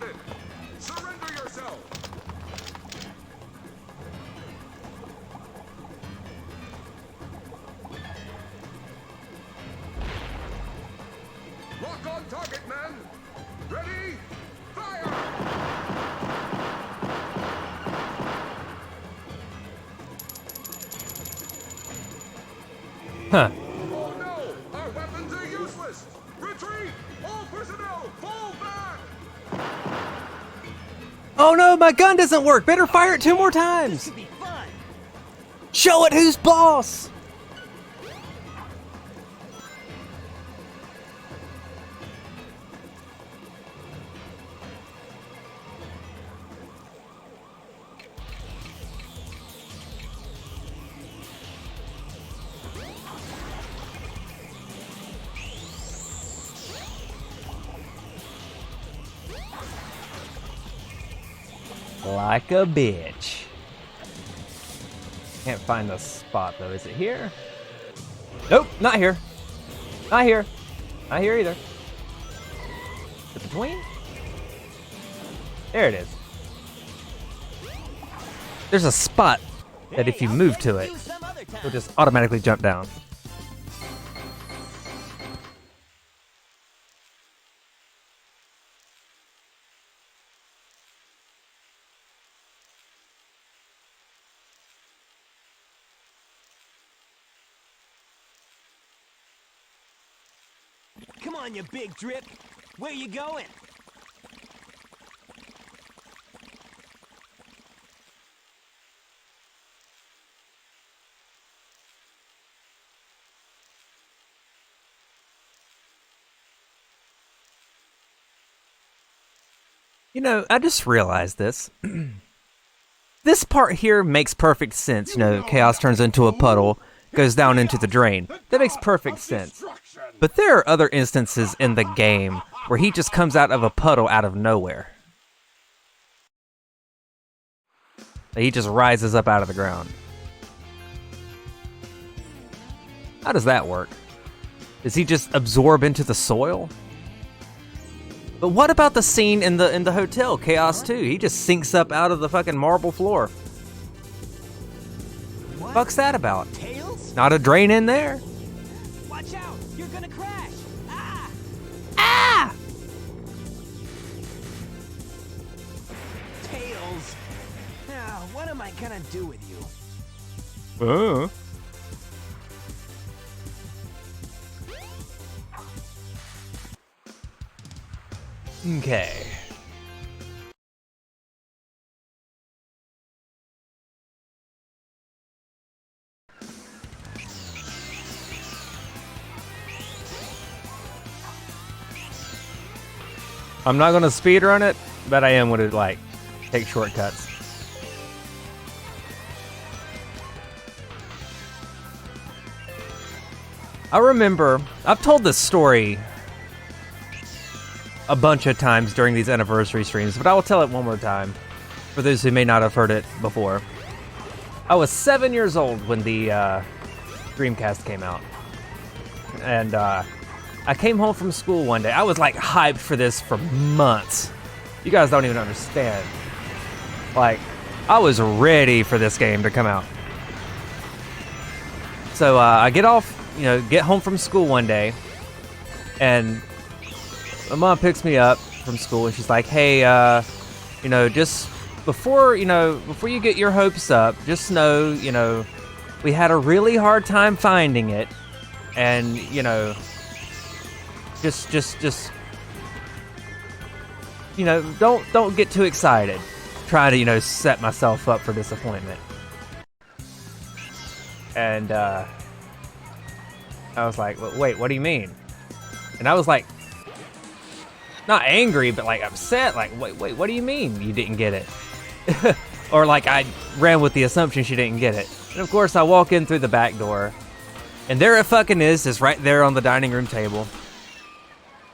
it! Surrender yourself! Lock on target, men! Ready? Fire! Huh. Oh no! Our weapons are useless! Retreat! All personnel, fall back! Oh no, my gun doesn't work. Better fire it 2 more times. This could be fun. Show it who's boss. Like a bitch. Can't find the spot though. Is it here? Nope, not here. Not here. Not here either. Is it between? There it is. There's a spot that if you move to it, it'll just automatically jump down. Come on, you big drip. Where you going? You know, I just realized this. This part here makes perfect sense. You know, Chaos turns into a puddle, goes down into the drain. That makes perfect sense. But there are other instances in the game where he just comes out of a puddle out of nowhere. He just rises up out of the ground. How does that work? Does he just absorb into the soil? But what about the scene in the hotel, Chaos 2? He just sinks up out of the fucking marble floor. What? Fuck's that about? Tails? Not a drain in there. Watch out! You're gonna crash! Ah! Ah! Tails! Now, what am I gonna do with you? Okay. I'm not gonna speedrun it, but I am gonna like take shortcuts. I remember, I've told this story a bunch of times during these anniversary streams, but I will tell it one more time for those who may not have heard it before. I was 7 years old when the Dreamcast came out, and I came home from school one day. I was like hyped for this for months. You guys don't even understand. Like, I was ready for this game to come out. So I get home from school one day, and my mom picks me up from school, and she's like, "Hey, just before you get your hopes up, just know, we had a really hard time finding it, and just don't get too excited. Try to set myself up for disappointment." And I was like, "Wait, what do you mean?" And I was like, not angry, but like upset, like, wait, what do you mean you didn't get it? Or like I ran with the assumption she didn't get it. And of course I walk in through the back door, and there it fucking is, just right there on the dining room table.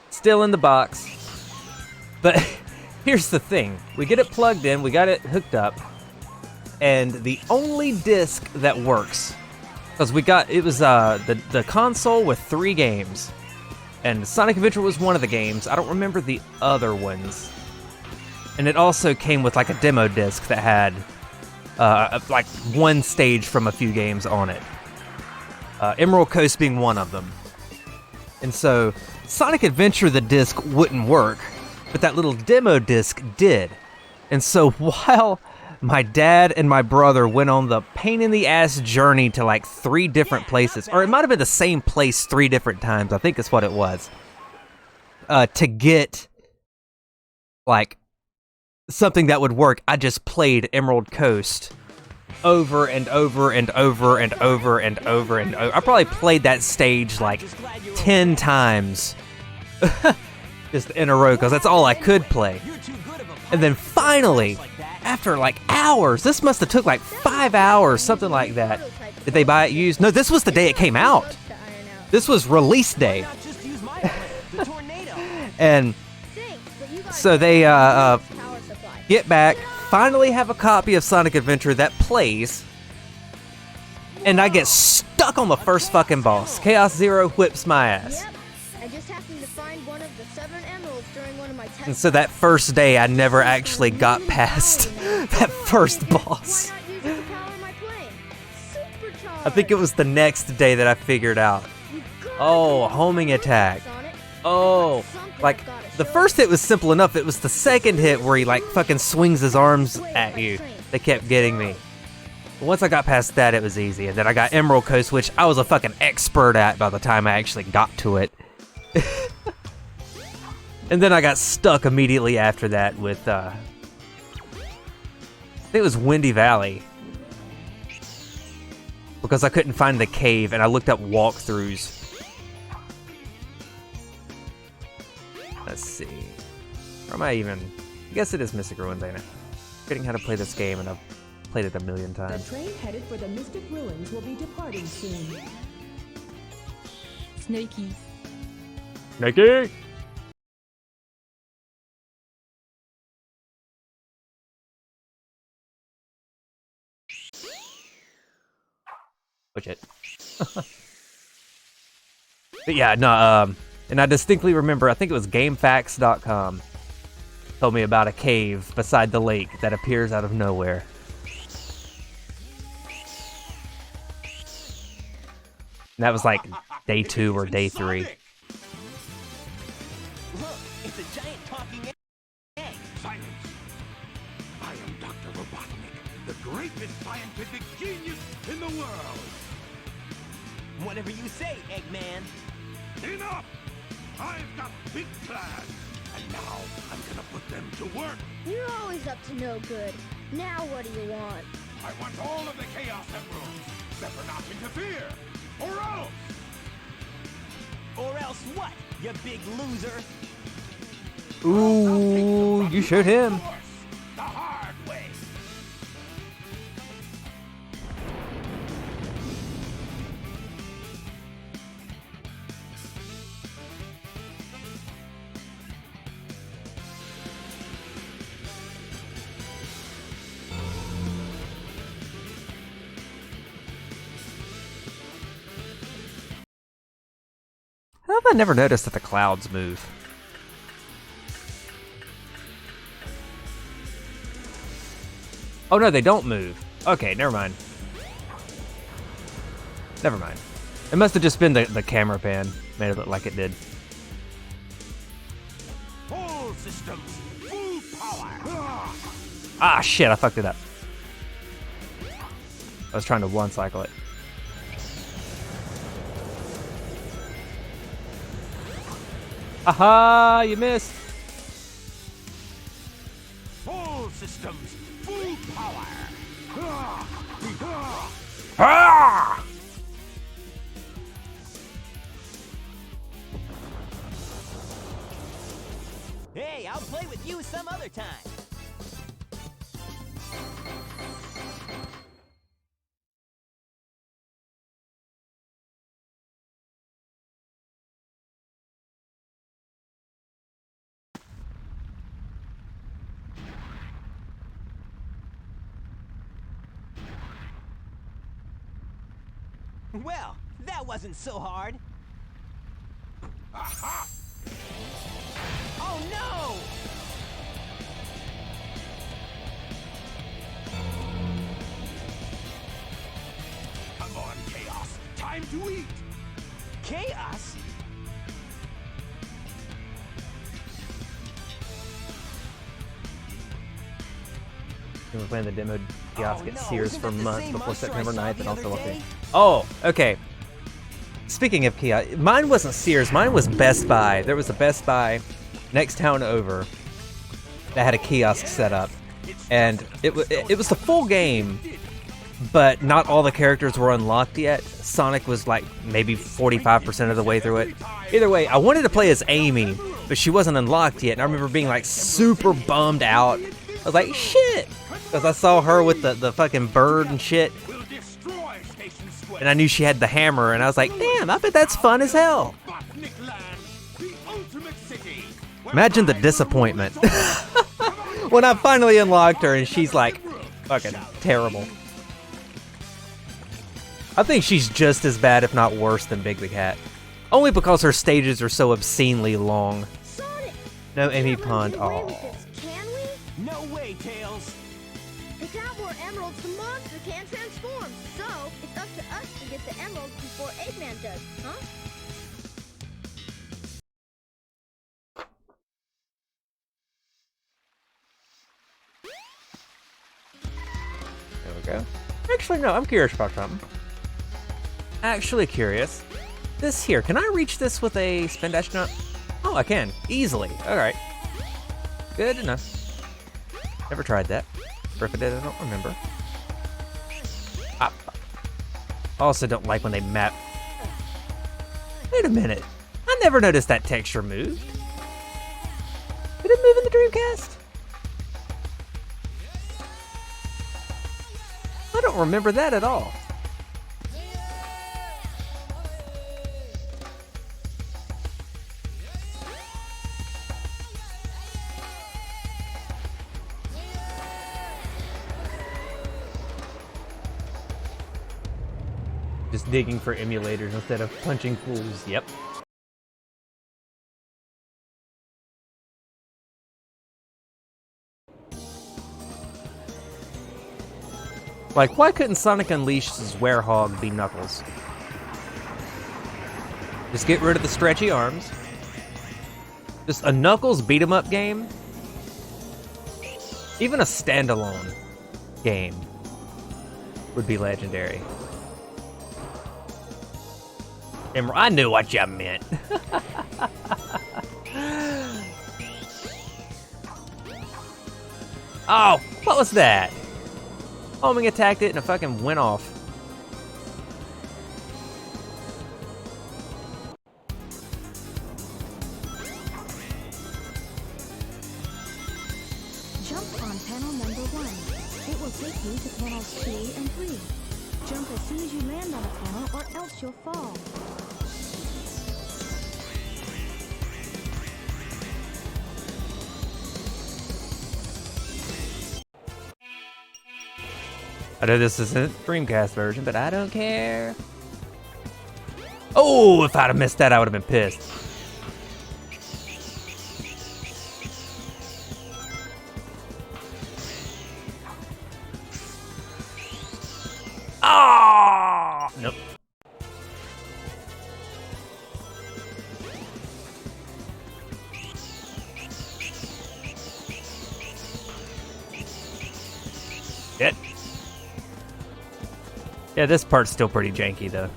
Still in the box. But here's the thing, we get it plugged in, we got it hooked up, and the only disc that works, because it was the console with 3 games. And Sonic Adventure was one of the games. I don't remember the other ones. And it also came with like a demo disc that had like one stage from a few games on it. Emerald Coast being one of them. And so Sonic Adventure, the disc wouldn't work, but that little demo disc did. And so while my dad and my brother went on the pain-in-the-ass journey to like 3 different places, or it might have been the same place 3 different times, I think that's what it was, to get like something that would work, I just played Emerald Coast over and over and over and over and over and over. I probably played that stage like 10 times just in a row, because that's all I could play. And then finally, after like hours, this must have took like 5 hours, something like that. Did they buy it used? No, this was the day it came out. This was release day. And so they get back, finally have a copy of Sonic Adventure that plays, and I get stuck on the first fucking boss. Chaos Zero whips my ass. Yep. I just happened to find one of the 7 emeralds during one of my tests. And so that first day, I never actually got past that first boss. Why not use it to power my plane? Supercharged. I think it was the next day that I figured out. Oh, homing attack. Oh, like, the first hit was simple enough. It was the second hit where he, like, fucking swings his arms at you that kept getting me. But once I got past that, it was easy. And then I got Emerald Coast, which I was a fucking expert at by the time I actually got to it. And then I got stuck immediately after that with, I think it was Windy Valley. Because I couldn't find the cave, and I looked up walkthroughs. Let's see. Or am I even... I guess it is Mystic Ruins, ain't it? Forgetting how to play this game, and I've played it a million times. The train headed for the Mystic Ruins will be departing soon. Snakey. Snakey! Push it. But yeah, no, and I distinctly remember, I think it was GameFAQs.com told me about a cave beside the lake that appears out of nowhere. And that was like day 2 or day 3. Look, it's a giant talking egg. Silence! I am Dr. Robotnik, the greatest scientific genius in the world! Whatever you say, Eggman. Enough! I've got big plans, and now I'm gonna put them to work. You're always up to no good. Now what do you want? I want all of the Chaos Emeralds. Better not interfere, or else! Or else what, you big loser? Ooh, you shoot him. Of course, the hard way. How have I never noticed that the clouds move? Oh no, they don't move. Okay, never mind. Never mind. It must have just been the camera pan. Made it look like it did. All systems, full power. Ah, shit, I fucked it up. I was trying to one cycle it. Aha, you missed. All systems, full power. Ah! Hey, I'll play with you some other time. Well, that wasn't so hard. Aha! Oh no! to eat. Chaos? We were playing the demo kiosk at no, Sears isn't for that the months same before monster I September saw 9th the and also other okay. day? Oh, okay. Speaking of kiosk, mine wasn't Sears, mine was Best Buy. There was a Best Buy next town over that had a kiosk set up. And it was the full game, but not all the characters were unlocked yet. Sonic was like maybe 45% of the way through it. Either way, I wanted to play as Amy, but she wasn't unlocked yet. And I remember being like super bummed out. I was like, shit! Because I saw her with the fucking bird and shit. Will destroy Station Square. And I knew she had the hammer, and I was like, damn, I bet that's fun as hell. Robotnik Land, the ultimate city. where Imagine the I will disappointment. rule us all. When I finally unlocked her and she's like fucking terrible. I think she's just as bad, if not worse, than Big the Cat. Only because her stages are so obscenely long. Sonic! No we Amy can't let Pond. you get away Aw. with this, can we? No way, Tails. Without more emeralds, the monster can't transform. So, it's up to us to get the emeralds before Eggman does, huh? There we go. Actually, no, I'm curious about something. Actually curious. This here, can I reach this with a spin dash jump? Oh, I can. Easily. Alright. Good enough. Never tried that. Or if I did, I don't remember. I also don't like when they map. Wait a minute. I never noticed that texture moved. Did it move in the Dreamcast? I don't remember that at all. Just digging for emulators instead of punching fools. Yep. Like, why couldn't Sonic Unleashed's Werehog be Knuckles? Just get rid of the stretchy arms. Just a Knuckles beat-em-up game. Even a standalone game would be legendary. And I knew what you meant. Oh, what was that? Homing attacked it and it fucking went off. Jump on panel number 1. It will take you to panels 2 and 3. Jump as soon as you land on a panel or else you'll fall. I know this isn't Dreamcast version, but I don't care. Oh, if I'd have missed that, I would have been pissed. Ah! Nope. Shit. Yeah, this part's still pretty janky, though.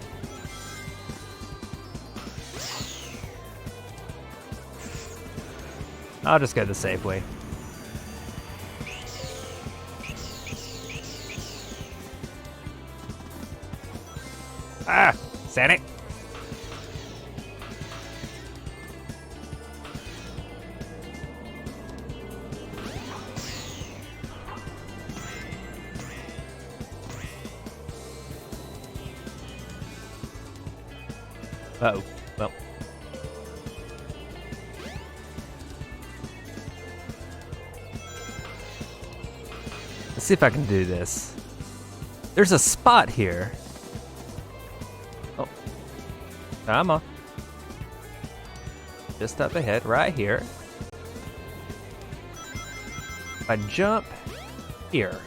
I'll just go the safe way. Ah! Sonic! Uh-oh. Well. Let's see if I can do this. There's a spot here. Oh. Come on. Just up ahead, right here. If I jump here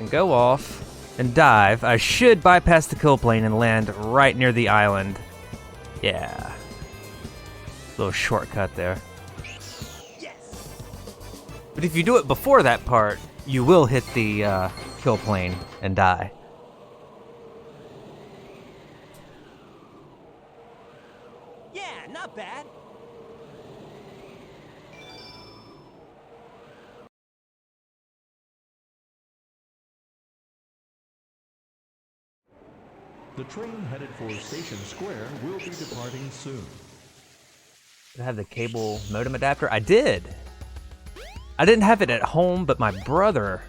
and go off and dive, I should bypass the kill plane and land right near the island. Yeah. Little shortcut there. But if you do it before that part, you will hit the kill plane and die. Yeah, not bad. The train headed for Station Square will be departing soon. Did I have the cable modem adapter? I did. I didn't have it at home, but my brother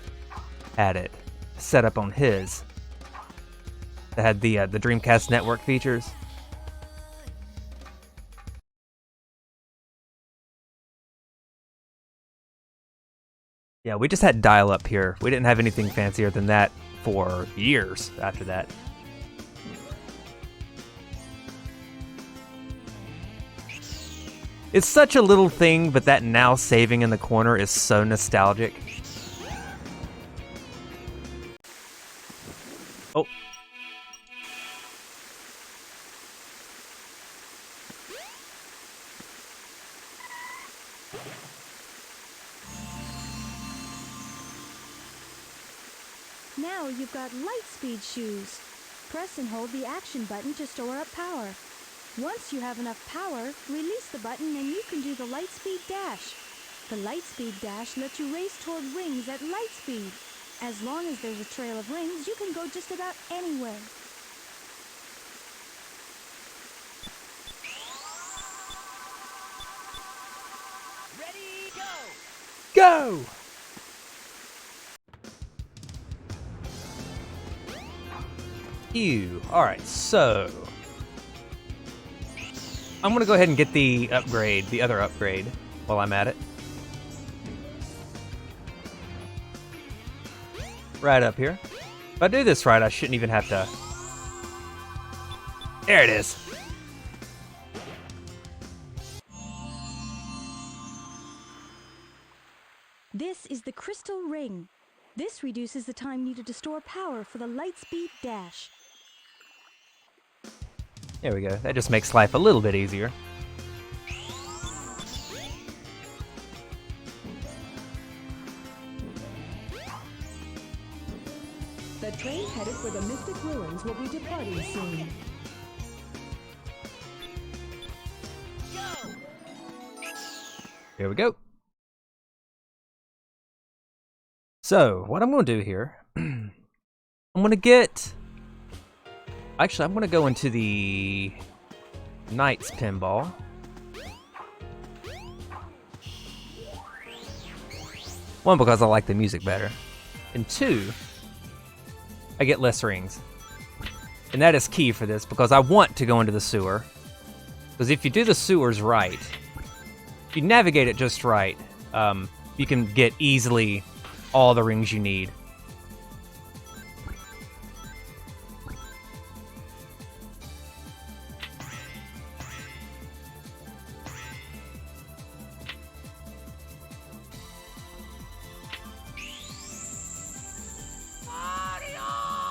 had it set up on his. That had the Dreamcast network features. Yeah, we just had dial-up here. We didn't have anything fancier than that for years after that. It's such a little thing, but that now saving in the corner is so nostalgic. Oh. Now you've got light speed shoes. Press and hold the action button to store up power. Once you have enough power, release the button and you can do the light speed dash. The light speed dash lets you race toward rings at light speed. As long as there's a trail of rings, you can go just about anywhere. Ready, go! Go! Ew. Alright, so I'm gonna go ahead and get the upgrade, the other upgrade, while I'm at it. Right up here. If I do this right, I shouldn't even have to... There it is! This is the crystal ring. This reduces the time needed to store power for the light speed dash. There we go. That just makes life a little bit easier. The train headed for the Mystic Ruins will be departing soon. Here we go. So, what I'm going to do here, I'm going to get... Actually, I'm going to go into the Knights Pinball. One, because I like the music better. And two, I get less rings. And that is key for this, because I want to go into the sewer. Because if you do the sewers right, if you navigate it just right, you can get easily all the rings you need.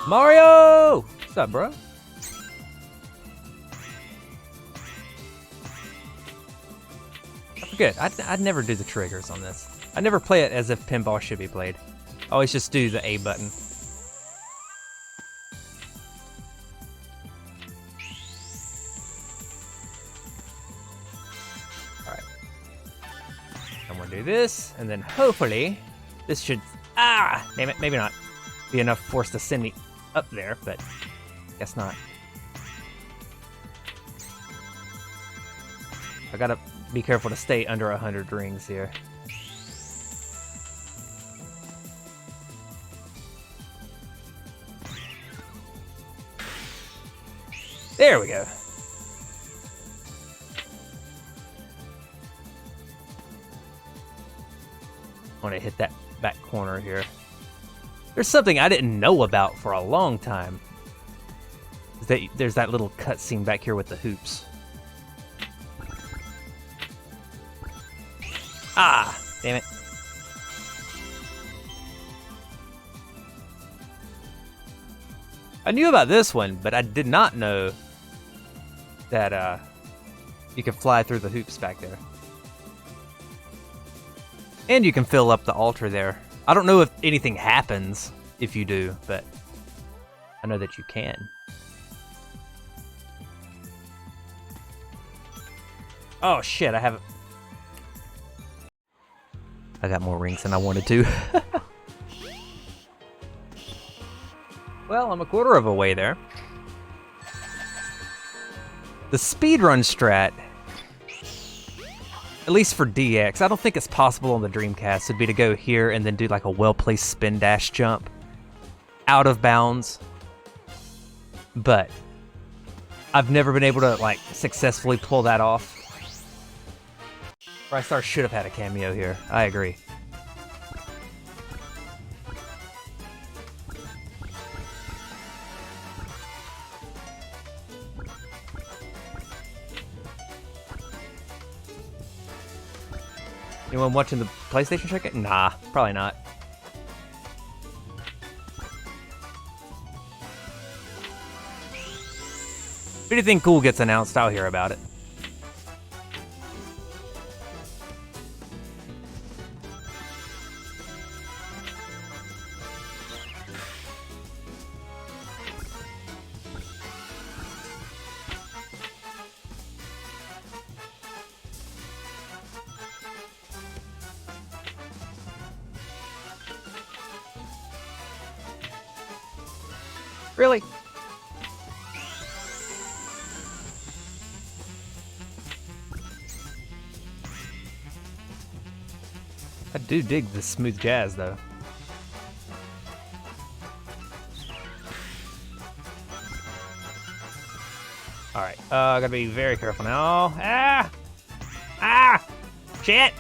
Mario! What's up, bro? I forget. I'd never do the triggers on this. I never play it as if pinball should be played. I always just do the A button. Alright. I'm gonna do this, and then hopefully this should... Ah! Damn it, maybe not. Be enough force to send me up there, but guess not. I gotta be careful to stay under 100 rings here. There we go. I want to hit that back corner here. There's something I didn't know about for a long time. There's that little cutscene back here with the hoops. Ah, damn it. I knew about this one, but I did not know that you can fly through the hoops back there. And you can fill up the altar there. I don't know if anything happens if you do, but I know that you can. Oh shit, I got more rings than I wanted to. Well, I'm a quarter of a way there. The Speedrun Strat, at least for DX, I don't think it's possible on the Dreamcast, would be to go here and then do like a well-placed spin dash jump out of bounds. But I've never been able to like successfully pull that off. Brightstar should have had a cameo here. I agree. Anyone watching the PlayStation Circuit? Nah, probably not. If anything cool gets announced, I'll hear about it. Really? I do dig the smooth jazz, though. Alright, I gotta be very careful now. Ah! Ah! Shit!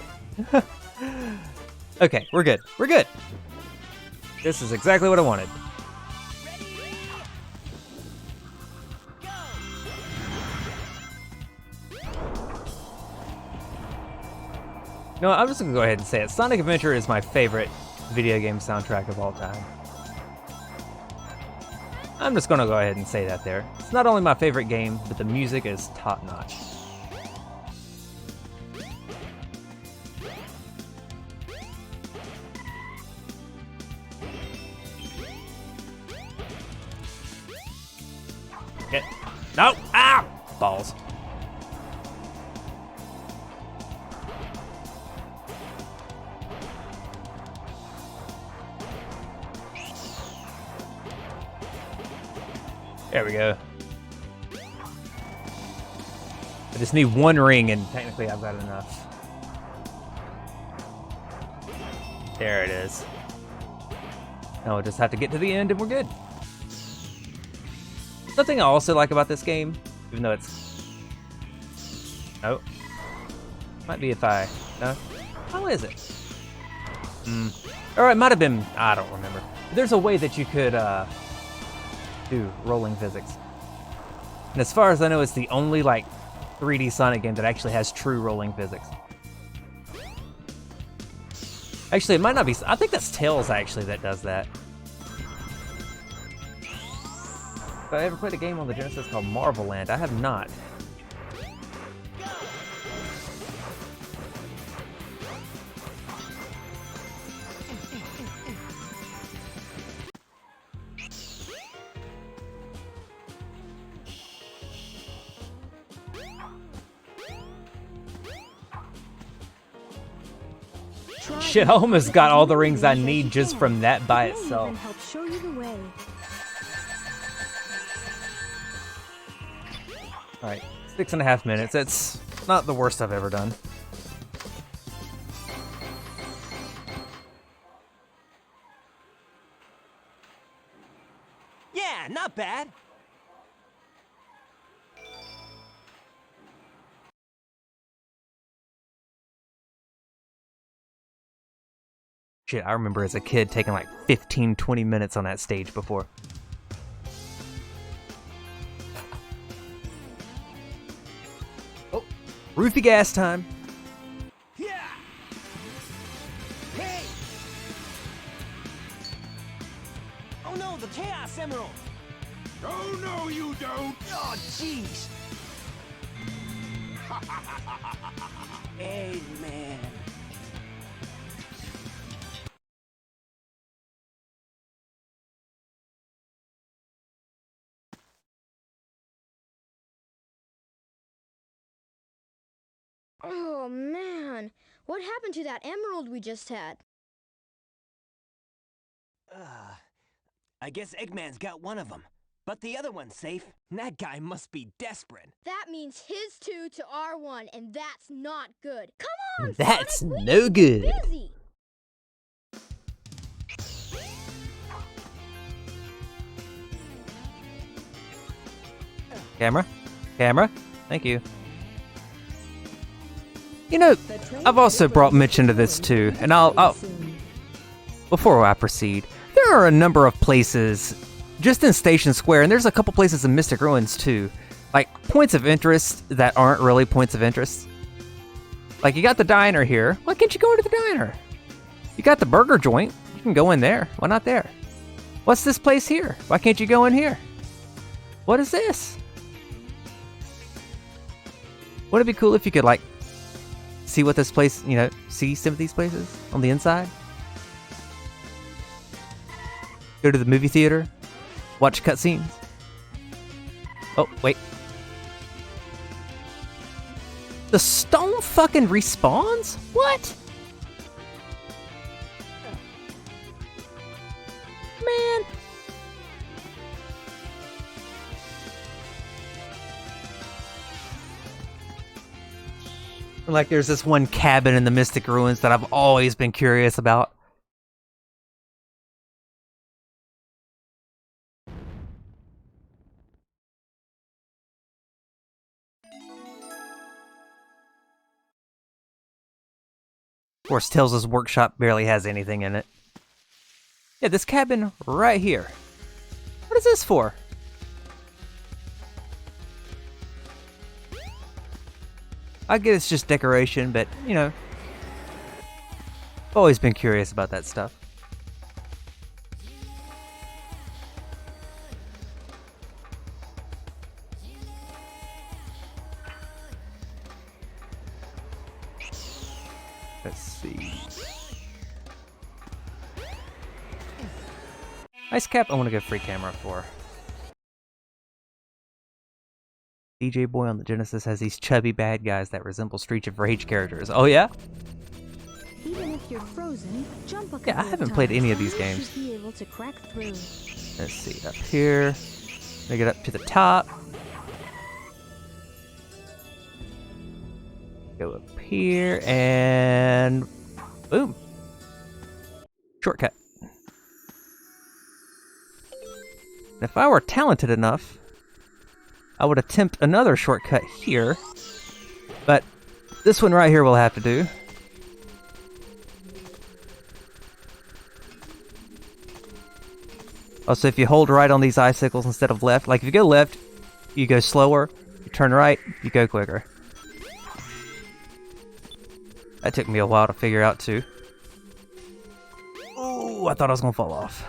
Okay, we're good. We're good. This is exactly what I wanted. No, I'm just gonna go ahead and say it. Sonic Adventure is my favorite video game soundtrack of all time. I'm just gonna go ahead and say that there. It's not only my favorite game, but the music is top-notch. Get. No! Ah! Balls. There we go. I just need one ring and technically I've got enough. There it is. Now we'll just have to get to the end and we're good. Something I also like about this game, even though it's... Oh. Might be if I... No? How is it? Or it might have been... I don't remember. There's a way that you could, do rolling physics. And as far as I know, it's the only like 3D Sonic game that actually has true rolling physics. Actually, it might not be. I think that's Tails actually that does that. Have I ever played a game on the Genesis called Marvel Land? I have not. Shit, I almost got all the rings I need just from that by itself. Help show you the way. Alright, 6.5 minutes. It's not the worst I've ever done. Yeah, not bad. Shit, I remember as a kid taking like 15, 20 minutes on that stage before. Oh, roofie gas time. Yeah. Hey. Oh no, the Chaos Emerald. Oh, no, you don't! Oh, jeez. Eggman. Oh, man. What happened to that emerald we just had? I guess Eggman's got one of them. But the other one's safe. That guy must be desperate. That means his 2 to our 1, and that's not good. Come on, That's Sonic, we no need to good. get busy. Camera? Camera? Thank you. You know, I've also brought Mitch into this too, and I'll before I proceed, there are a number of places just in Station Square, and there's a couple places in Mystic Ruins too, like points of interest that aren't really points of interest. Like you got the diner here, why can't you go into the diner? You got the burger joint, you can go in there, why not there? What's this place here? Why can't you go in here? What is this? Wouldn't it be cool if you could like see what this place, you know, see some of these places on the inside? Go to the movie theater, watch cutscenes. Oh, wait. The stone fucking respawns? What? Man. Like there's this one cabin in the Mystic Ruins that I've always been curious about. Of course, Tails' workshop barely has anything in it. Yeah, this cabin right here. What is this for? I get it's just decoration, but, you know, I've always been curious about that stuff. Let's see. Ice Cap, I want to go free camera for. DJ Boy on the Genesis has these chubby bad guys that resemble Streets of Rage characters. Oh yeah? Even if you're frozen, jump a couple Yeah, I haven't played any of these games. You should be able to crack through. Let's see, up here. Make it up to the top. Go up here and boom. Shortcut. And if I were talented enough, I would attempt another shortcut here, but this one right here will have to do. Also, if you hold right on these icicles instead of left, like if you go left, you go slower, you turn right, you go quicker. That took me a while to figure out too. Ooh, I thought I was gonna fall off.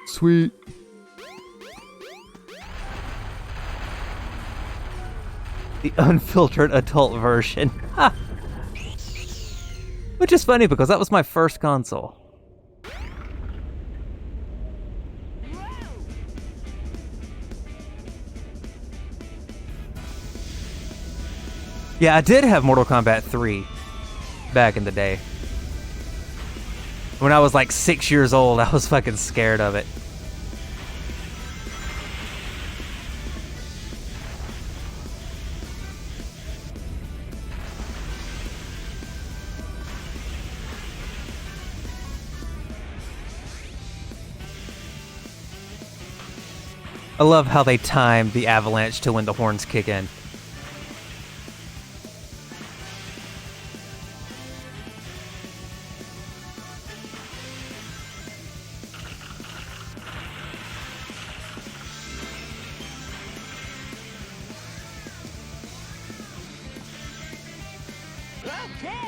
Sweet. The unfiltered adult version. Which is funny because that was my first console. Yeah, I did have Mortal Kombat 3 back in the day. When I was like 6 years old, I was fucking scared of it. I love how they time the avalanche to when the horns kick in.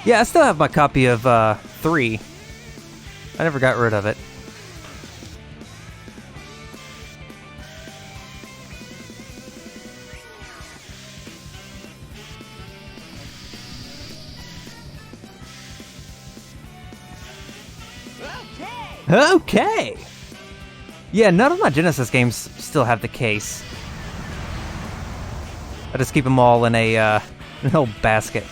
Yeah, I still have my copy of 3. I never got rid of it. Okay. Yeah, none of my Genesis games still have the case. I just keep them all in a little basket.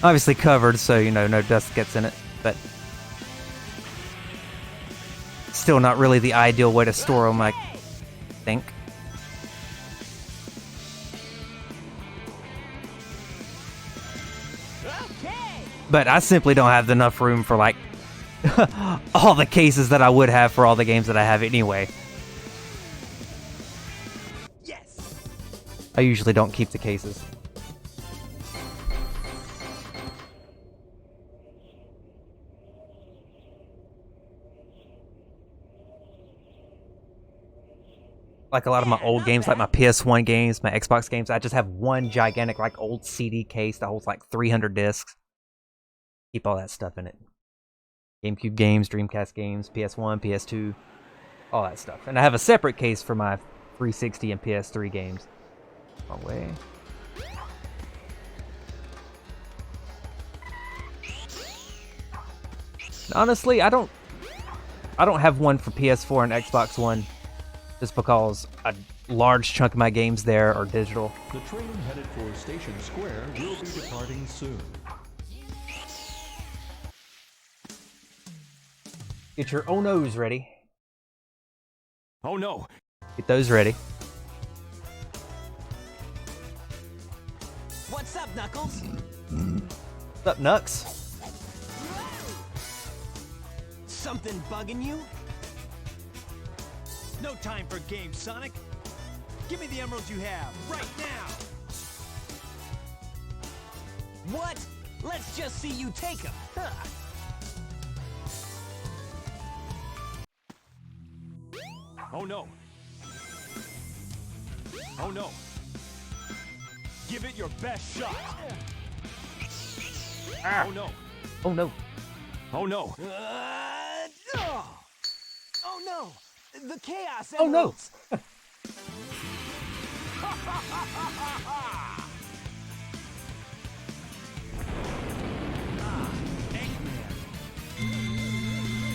Obviously covered, so you know no dust gets in it, but still not really the ideal way to store them, I think. But I simply don't have enough room for, like, all the cases that I would have for all the games that I have anyway. Yes. I usually don't keep the cases. Like a lot of my old games, like my PS1 games, my Xbox games, I just have one gigantic, like, old CD case that holds, like, 300 discs. Keep all that stuff in it. GameCube games, Dreamcast games, PS1, PS2, all that stuff. And I have a separate case for my 360 and PS3 games. Wrong way. Honestly, I don't have one for PS4 and Xbox One, just because a large chunk of my games there are digital. The train headed for Station Square will be departing soon. Get your oh no's ready. Oh no. Get those ready. What's up, Knuckles? What's up, Nux? Something bugging you? No time for games, Sonic. Give me the emeralds you have, right now! What? Let's just see you take them. Huh. Oh no. Oh no. Give it your best shot. Ah. Oh no. Oh no. Oh no. Oh no. The Chaos Oh no. Emeralds.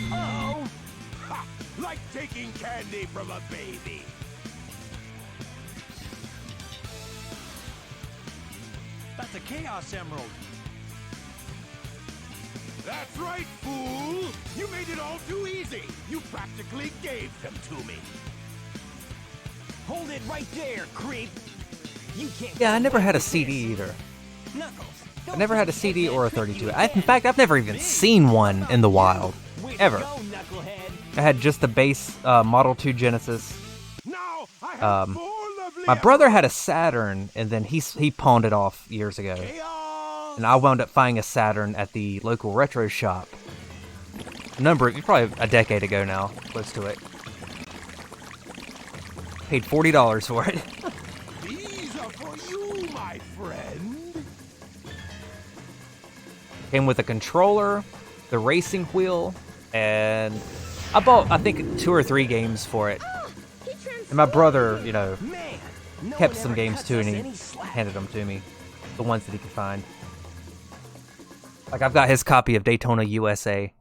Oh! Ha! Like taking candy from a baby. That's a Chaos Emerald. That's right, fool! You made it all too easy! You practically gave them to me! Hold it right there, creep! You can't. Yeah, I never had a CD either. Knuckles. I never had a CD or a 32. In fact, I've never even seen one in the wild. Ever. I had just the base Model 2 Genesis. Now I have four lovely My brother had a Saturn, and then he pawned it off years ago. Chaos! And I wound up finding a Saturn at the local retro shop. Probably a decade ago now, close to it. Paid $40 for it. These are for you, my friend! Came with a controller, the racing wheel, and I bought, I think, 2 or 3 games for it. And my brother, you know, kept some games too, and he handed them to me. The ones that he could find. Like, I've got his copy of Daytona USA.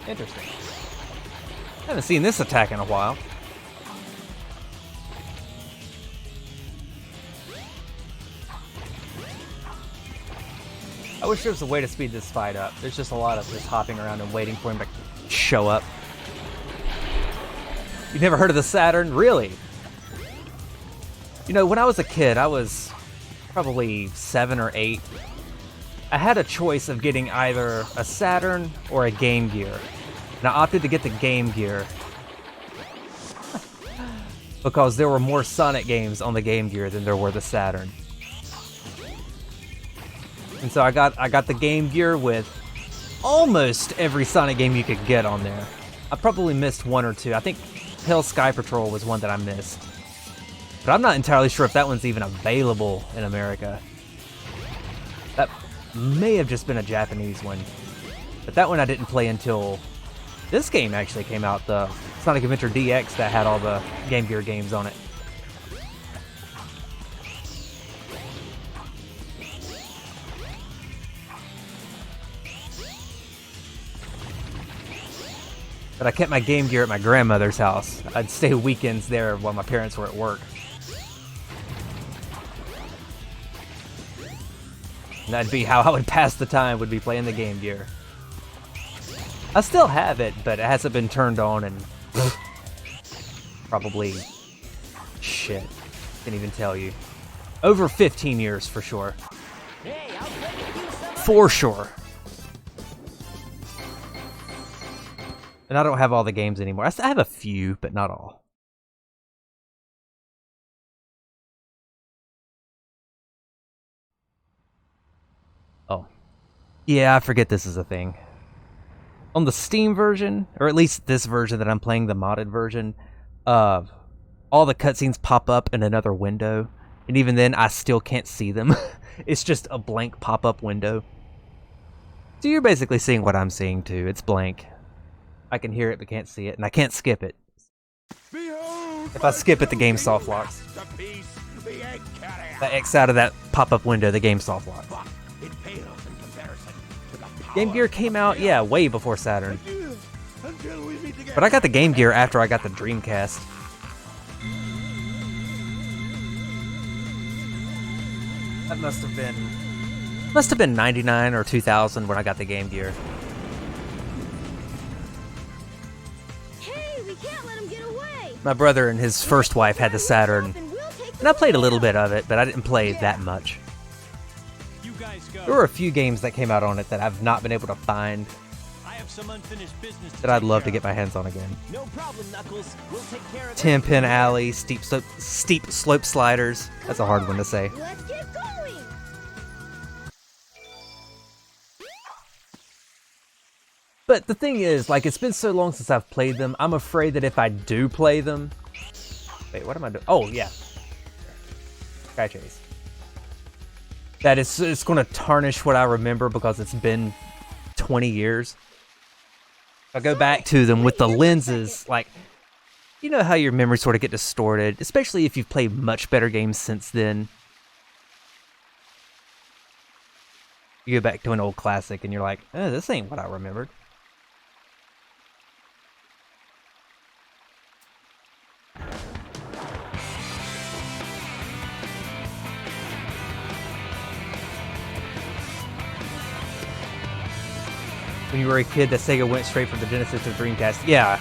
Interesting. Haven't seen this attack in a while. I wish there was a way to speed this fight up. There's just a lot of just hopping around and waiting for him to show up. You've never heard of the Saturn? Really? You know, when I was a kid, I was probably 7 or 8, I had a choice of getting either a Saturn or a Game Gear. And I opted to get the Game Gear because there were more Sonic games on the Game Gear than there were the Saturn. And so I got the Game Gear with almost every Sonic game you could get on there. I probably missed 1 or 2. I think Hell Sky Patrol was one that I missed. But I'm not entirely sure if that one's even available in America. That may have just been a Japanese one. But that one I didn't play until this game actually came out, the Sonic Adventure DX that had all the Game Gear games on it. But I kept my Game Gear at my grandmother's house. I'd stay weekends there while my parents were at work. And that'd be how I would pass the time, would be playing the Game Gear. I still have it, but it hasn't been turned on in probably, shit, can't even tell you. Over 15 years for sure. Hey, I'll let you do some. For sure. And I don't have all the games anymore. I have a few, but not all. Oh. Yeah, I forget this is a thing. On the Steam version, or at least this version that I'm playing, the modded version, all the cutscenes pop up in another window. And even then, I still can't see them. It's just a blank pop-up window. So you're basically seeing what I'm seeing too. It's blank. I can hear it but can't see it, and I can't skip it. Behold, If I skip it, the game soft locks. masterpiece, the egg carrier. If I X out of that pop-up window, the game soft locks. But it pales in comparison to the power Game Gear came of out, the yeah, way before Saturn. Adieu, until we meet again. But I got the Game Gear after I got the Dreamcast. That must have been 99 or 2000 when I got the Game Gear. Hey, we can't let him get away. My brother and his first wife had the Saturn, and I played a little bit of it, but I didn't play that much. You guys go. There were a few games that came out on it that I've not been able to find I have some unfinished business that I'd love to get my hands on again. No problem, Knuckles. We'll take care of 10 Pin Alley, steep slope sliders. That's a hard one to say. Let's get going. But the thing is, like, it's been so long since I've played them, I'm afraid that if I do play them... Wait, what am I doing? Oh, yeah. Sky Chase. That it's going to tarnish what I remember because it's been 20 years. If I go back to them with the lenses, like, you know how your memories sort of get distorted, especially if you've played much better games since then. You go back to an old classic and you're like, oh, this ain't what I remembered. When you were a kid, that Sega went straight from the Genesis to the Dreamcast. Yeah.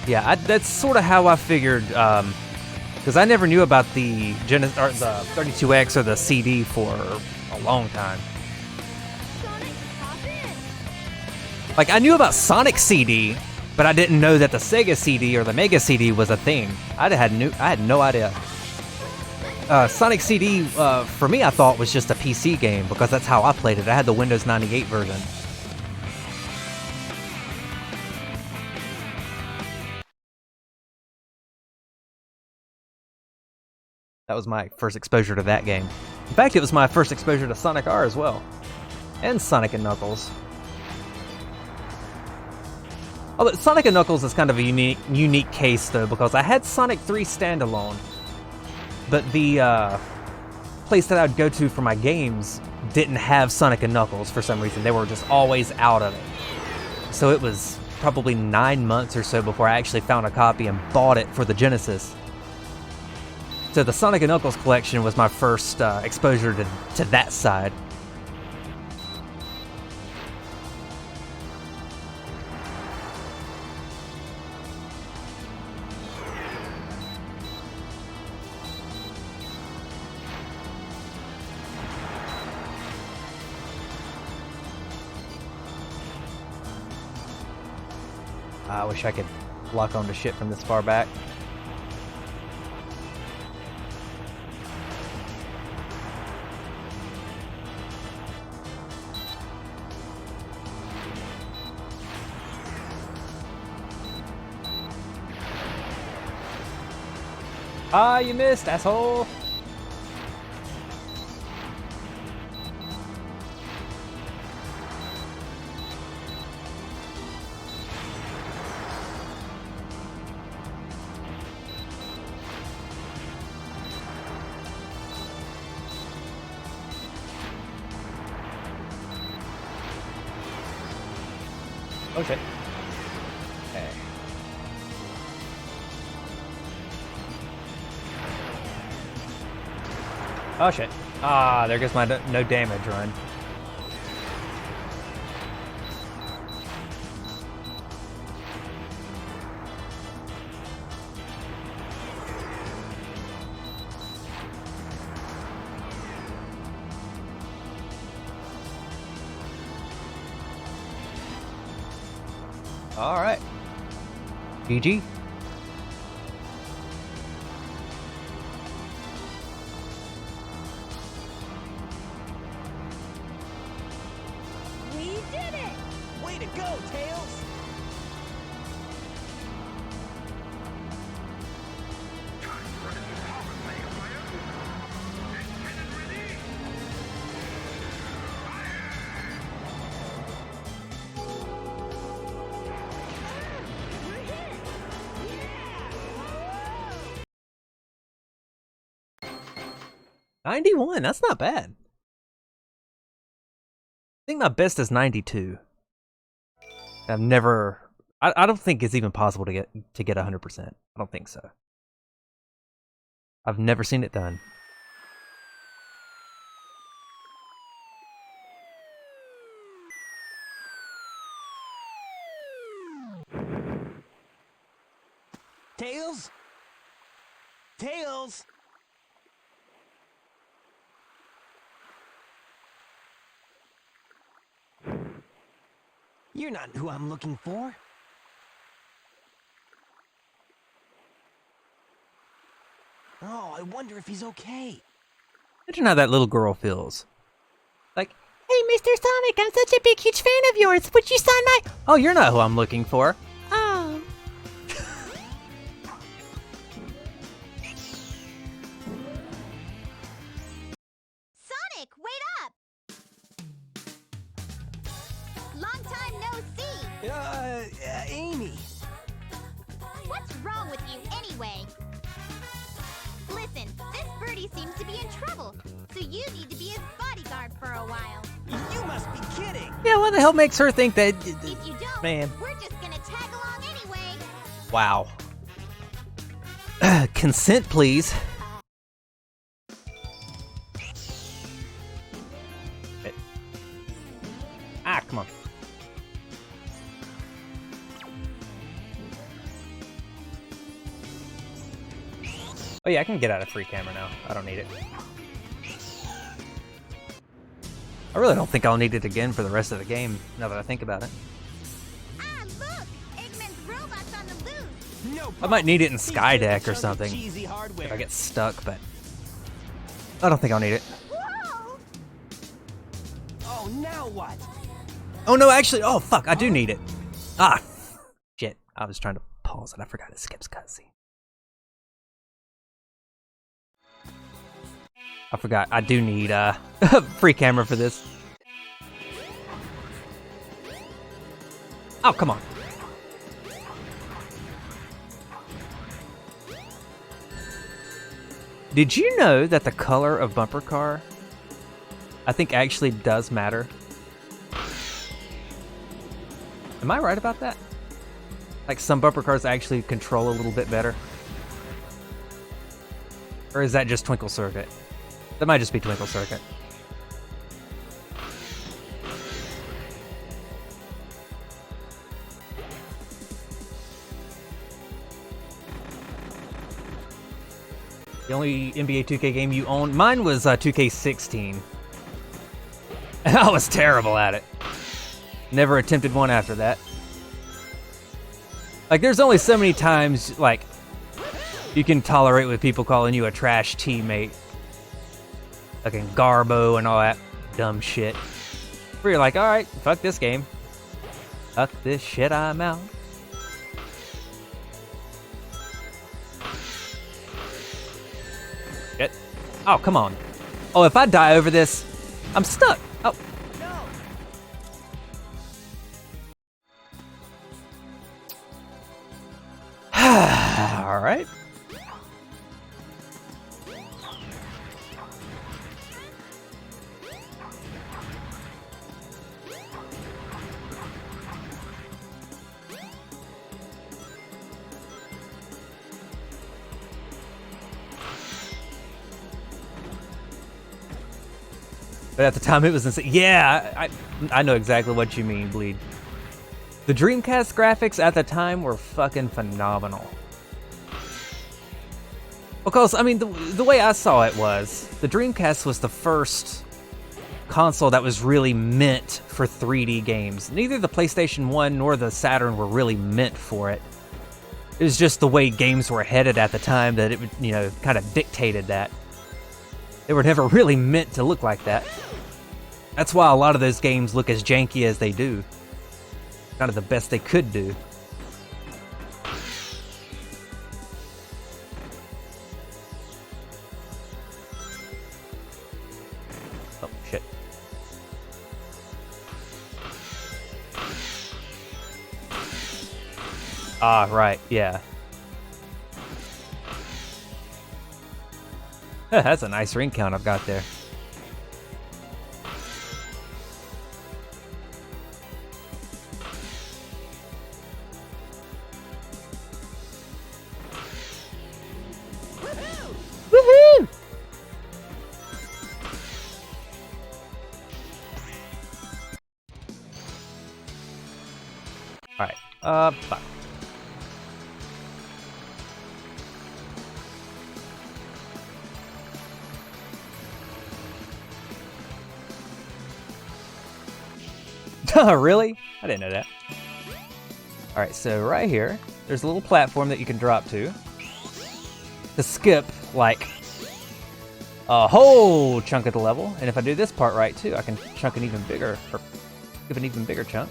Yeah, that's sort of how I figured, because I never knew about the Genesis, or the 32X or the CD for a long time. Sonic, hop in. Like, I knew about Sonic CD, but I didn't know that the Sega CD or the Mega CD was a thing. I had no idea. Sonic CD, for me, I thought was just a PC game because that's how I played it. I had the Windows 98 version. That was my first exposure to that game. In fact, it was my first exposure to Sonic R as well. And Sonic and Knuckles. Although Sonic and Knuckles is kind of a unique case, though, because I had Sonic 3 standalone. But the place that I'd go to for my games didn't have Sonic and Knuckles for some reason. They were just always out of it. So it was probably 9 months or so before I actually found a copy and bought it for the Genesis. So the Sonic and Knuckles collection was my first exposure to that side. I wish I could lock onto shit from this far back. Ah, you missed, asshole! Oh shit. Okay. Oh shit. Ah, there goes my no damage run. All right. GG. We did it! Way to go, Tails! We're hit! Yeah! 91, that's not bad. I think my best is 92. I've never... I don't think it's even possible to get 100%. I don't think so. I've never seen it done. Tails? Tails? You're not who I'm looking for. Oh, I wonder if he's okay. Imagine how that little girl feels. Like, hey, Mr. Sonic, I'm such a big, huge fan of yours. Would you sign my... Oh, you're not who I'm looking for. Oh. Sonic, wait up! Long time no see! Amy. What's wrong with you anyway? Listen, this birdie seems to be in trouble, so you need to be his bodyguard for a while. You must be kidding. Yeah, what the hell makes her think that... If you don't, Man. we're just gonna tag along anyway. Wow. Consent, please. Ah, come on. Oh yeah, I can get out of free camera now. I don't need it. I really don't think I'll need it again for the rest of the game, now that I think about it. Ah, look! Eggman's robot's on the loose! No I might need it in See, Skydeck chunk or of something cheesy if hardware. I get stuck, but I don't think I'll need it. Whoa! Oh, now what? Oh no, actually, oh fuck, I do need it. Ah, shit. I was trying to pause and I forgot it skips cutscene. I forgot, I do need free camera for this. Oh, come on. Did you know that the color of bumper car, I think, actually does matter? Am I right about that? Like, some bumper cars actually control a little bit better? Or is that just Twinkle Circuit? That might just be Twinkle Circuit. The only NBA 2K game you owned? Mine was 2K16. And I was terrible at it. Never attempted one after that. Like, there's only so many times, like, you can tolerate with people calling you a trash teammate. Fucking Garbo and all that dumb shit. Where you're like, alright, fuck this game. Fuck this shit, I'm out. Shit. Oh, come on. Oh, if I die over this, I'm stuck. Oh. All right. But at the time it was insane. Yeah, I know exactly what you mean, Bleed. The Dreamcast graphics at the time were fucking phenomenal. Because, I mean, the way I saw it was, the Dreamcast was the first console that was really meant for 3D games. Neither the PlayStation 1 nor the Saturn were really meant for it. It was just the way games were headed at the time that it, you know, kind of dictated that. They were never really meant to look like that. That's why a lot of those games look as janky as they do. Kind of the best they could do. Oh, shit. Ah, right, yeah. That's a nice ring count I've got there. Woohoo! Alright, fuck. Really? I didn't know that. Alright, so right here, there's a little platform that you can drop to skip, like, a whole chunk of the level. And if I do this part right, too, I can chunk an even bigger, or give an even bigger chunk.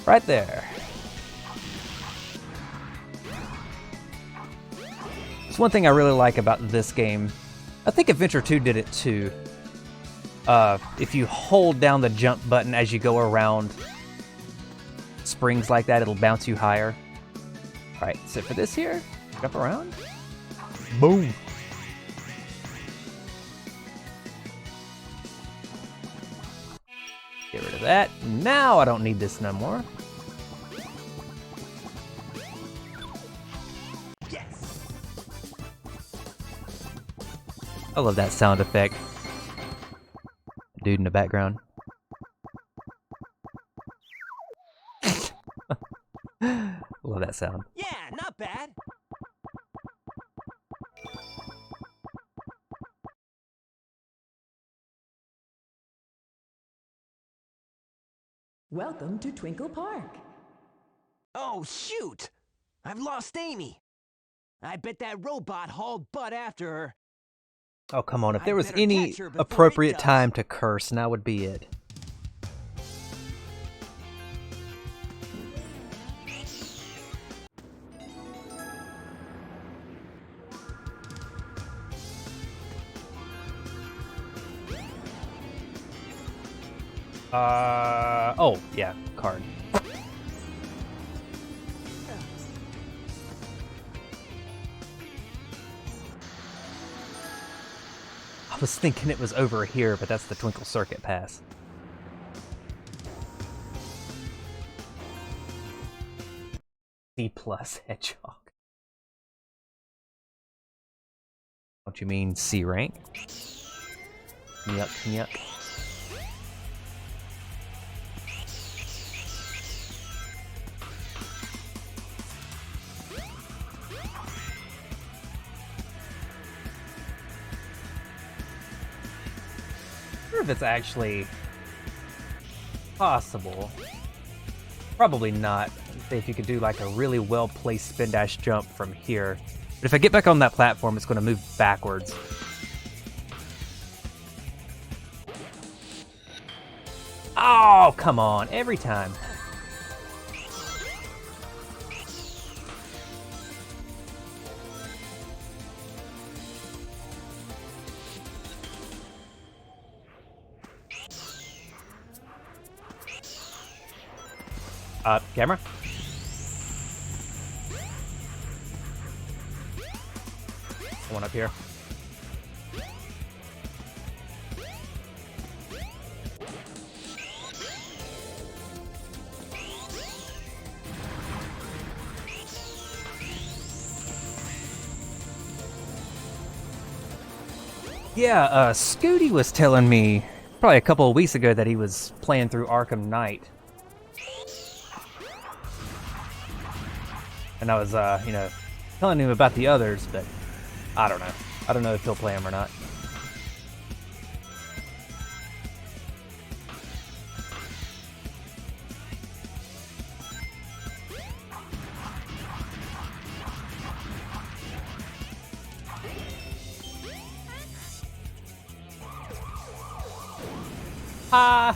Right there. It's one thing I really like about this game. I think Adventure 2 did it, too. If you hold down the jump button as you go around springs like that, it'll bounce you higher. Alright, so for this here, jump around. Boom. Get rid of that. Now I don't need this no more. Yes. I love that sound effect. Dude in the background. Love that sound. Yeah, not bad. Welcome to Twinkle Park. Oh, shoot! I've lost Amy. I bet that robot hauled butt after her. Oh, come on. If there was better any catch her before appropriate it does. time to curse, now would be it. Oh, yeah, card. I was thinking it was over here, but that's the Twinkle Circuit Pass. C+ Hedgehog. Don't you mean C rank? Yuck, yuck. If it's actually possible. Probably not. See if you could do like a really well-placed spin dash jump from here. But if I get back on that platform, it's going to move backwards. Oh, come on, every time. Camera? One up here. Yeah, Scooty was telling me probably a couple of weeks ago that he was playing through Arkham Knight. And I was, you know, telling him about the others, but I don't know. I don't know if he'll play them or not. Ha!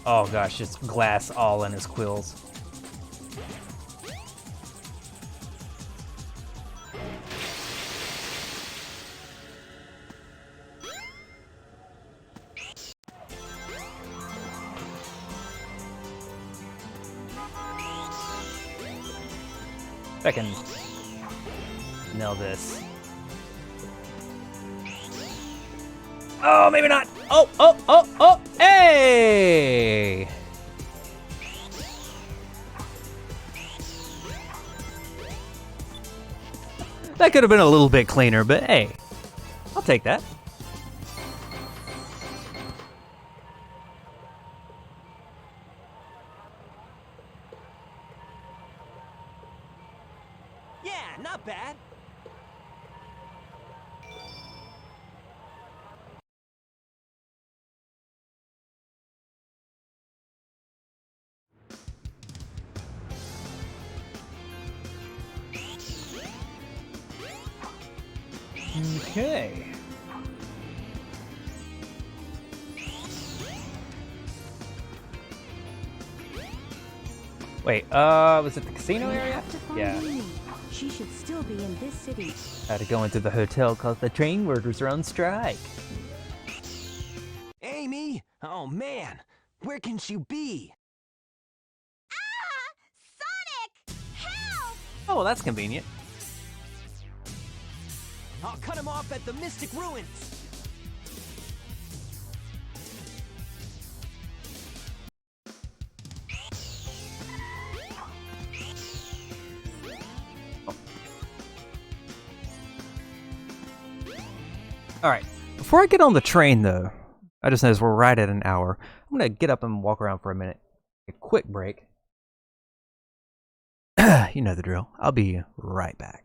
Oh gosh, just glass all in his quills. If I can nail this. Oh, maybe not. Oh, oh, oh, oh, hey! That could have been a little bit cleaner, but hey, I'll take that. Yeah, not bad. Okay. Wait, was it the casino You area? have to find Yeah. Amy. She should still be in this city. Had to go into the hotel because the train workers are on strike. Amy? Oh man, where can she be? Sonic! Help! Oh, well, that's convenient. I'll cut him off at the Mystic Ruins. All right, before I get on the train though, I just noticed we're right at an hour. I'm gonna get up and walk around for a minute. A quick break. You know the drill. I'll be right back.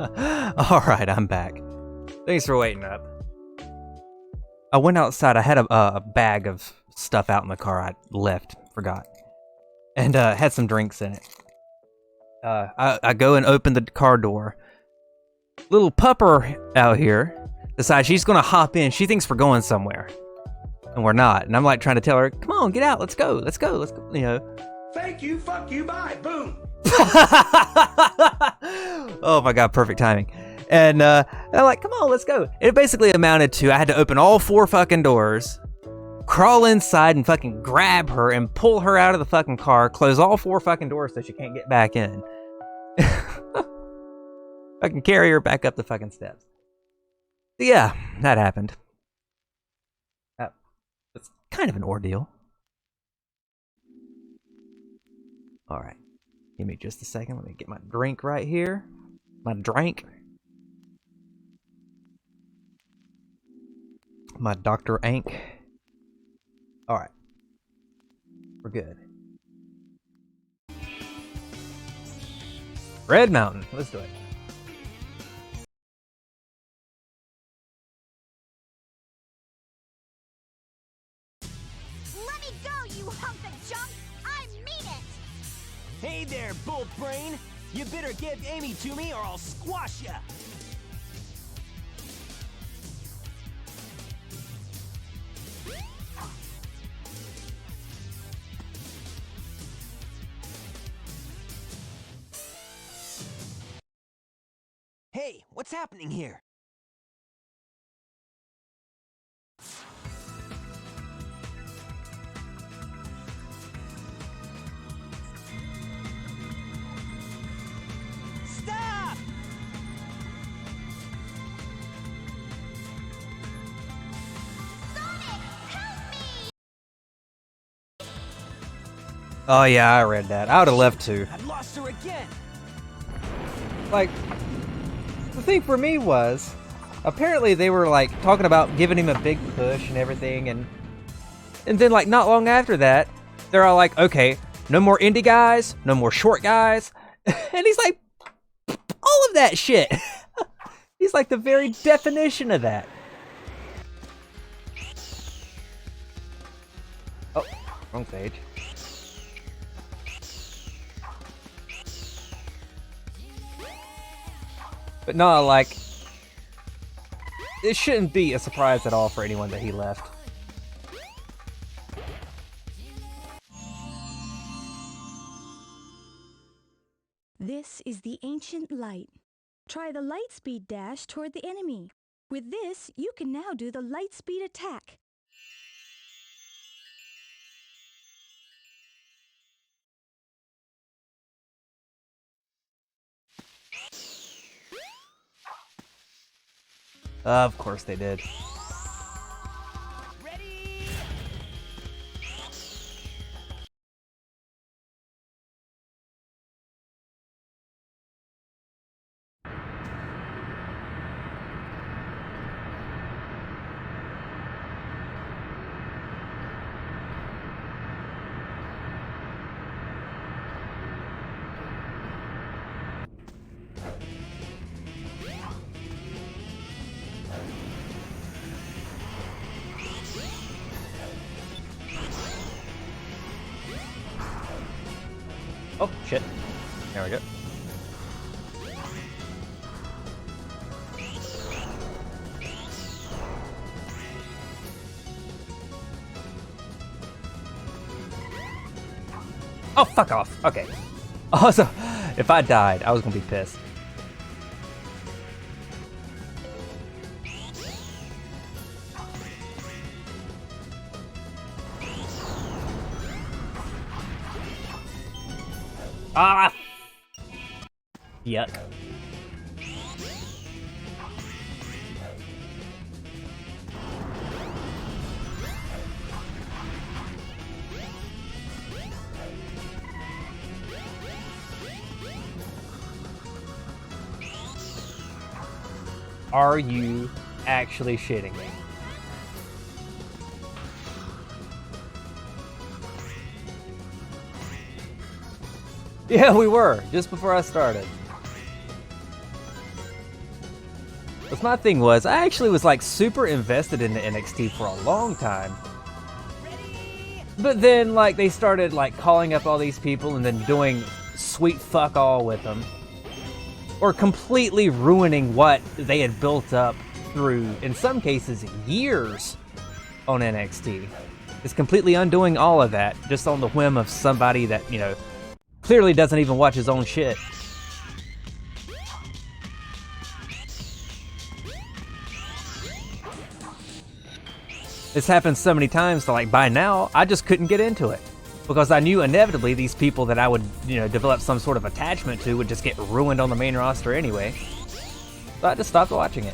Alright, I'm back. Thanks for waiting up. I went outside. I had a bag of stuff out in the car. I forgot. And had some drinks in it. I go and open the car door. Little pupper out here decides she's gonna hop in. She thinks we're going somewhere. And we're not. And I'm like trying to tell her, come on, get out, let's go, you know. Thank you, fuck you, bye, boom. Oh my god, perfect timing. And I'm like, come on, let's go. It basically amounted to I had to open all 4 fucking doors, crawl inside and fucking grab her and pull her out of the fucking car, close all 4 fucking doors so she can't get back in. I can carry her back up the fucking steps. So yeah, that happened. It's kind of an ordeal. Alright. Give me just a second. Let me get my drink right here. My drink. My Dr. Ank. Alright. We're good. Red Mountain. Let's do it. Let me go, you hunk of junk! I mean it! Hey there, Bolt Brain! You better give Amy to me or I'll squash ya! Hey, what's happening here? Stop! Sonic, help me! Oh yeah, I read that. I would have left too. I've lost her again! Like, the thing for me was, apparently they were like talking about giving him a big push and everything, and then like not long after that, they're all like, okay, no more indie guys, no more short guys, and he's like, all of that shit. He's like the very definition of that. Oh, wrong page. But no, like, it shouldn't be a surprise at all for anyone that he left. This is the ancient light. Try the light speed dash toward the enemy. With this, you can now do the light speed attack. Of course they did. Ready? Oh, shit. There we go. Oh, fuck off. Okay. Also, if I died, I was gonna be pissed. Ah! Yuck. Are you actually shitting me? Yeah, we were, just before I started. But my thing was, I actually was like super invested in the NXT for a long time. But then like they started like calling up all these people and then doing sweet fuck all with them. Or completely ruining what they had built up through, in some cases, years on NXT. It's completely undoing all of that, just on the whim of somebody that, you know, clearly doesn't even watch his own shit. This happened so many times that, like, by now, I just couldn't get into it. Because I knew inevitably these people that I would, you know, develop some sort of attachment to would just get ruined on the main roster anyway. So I just stopped watching it.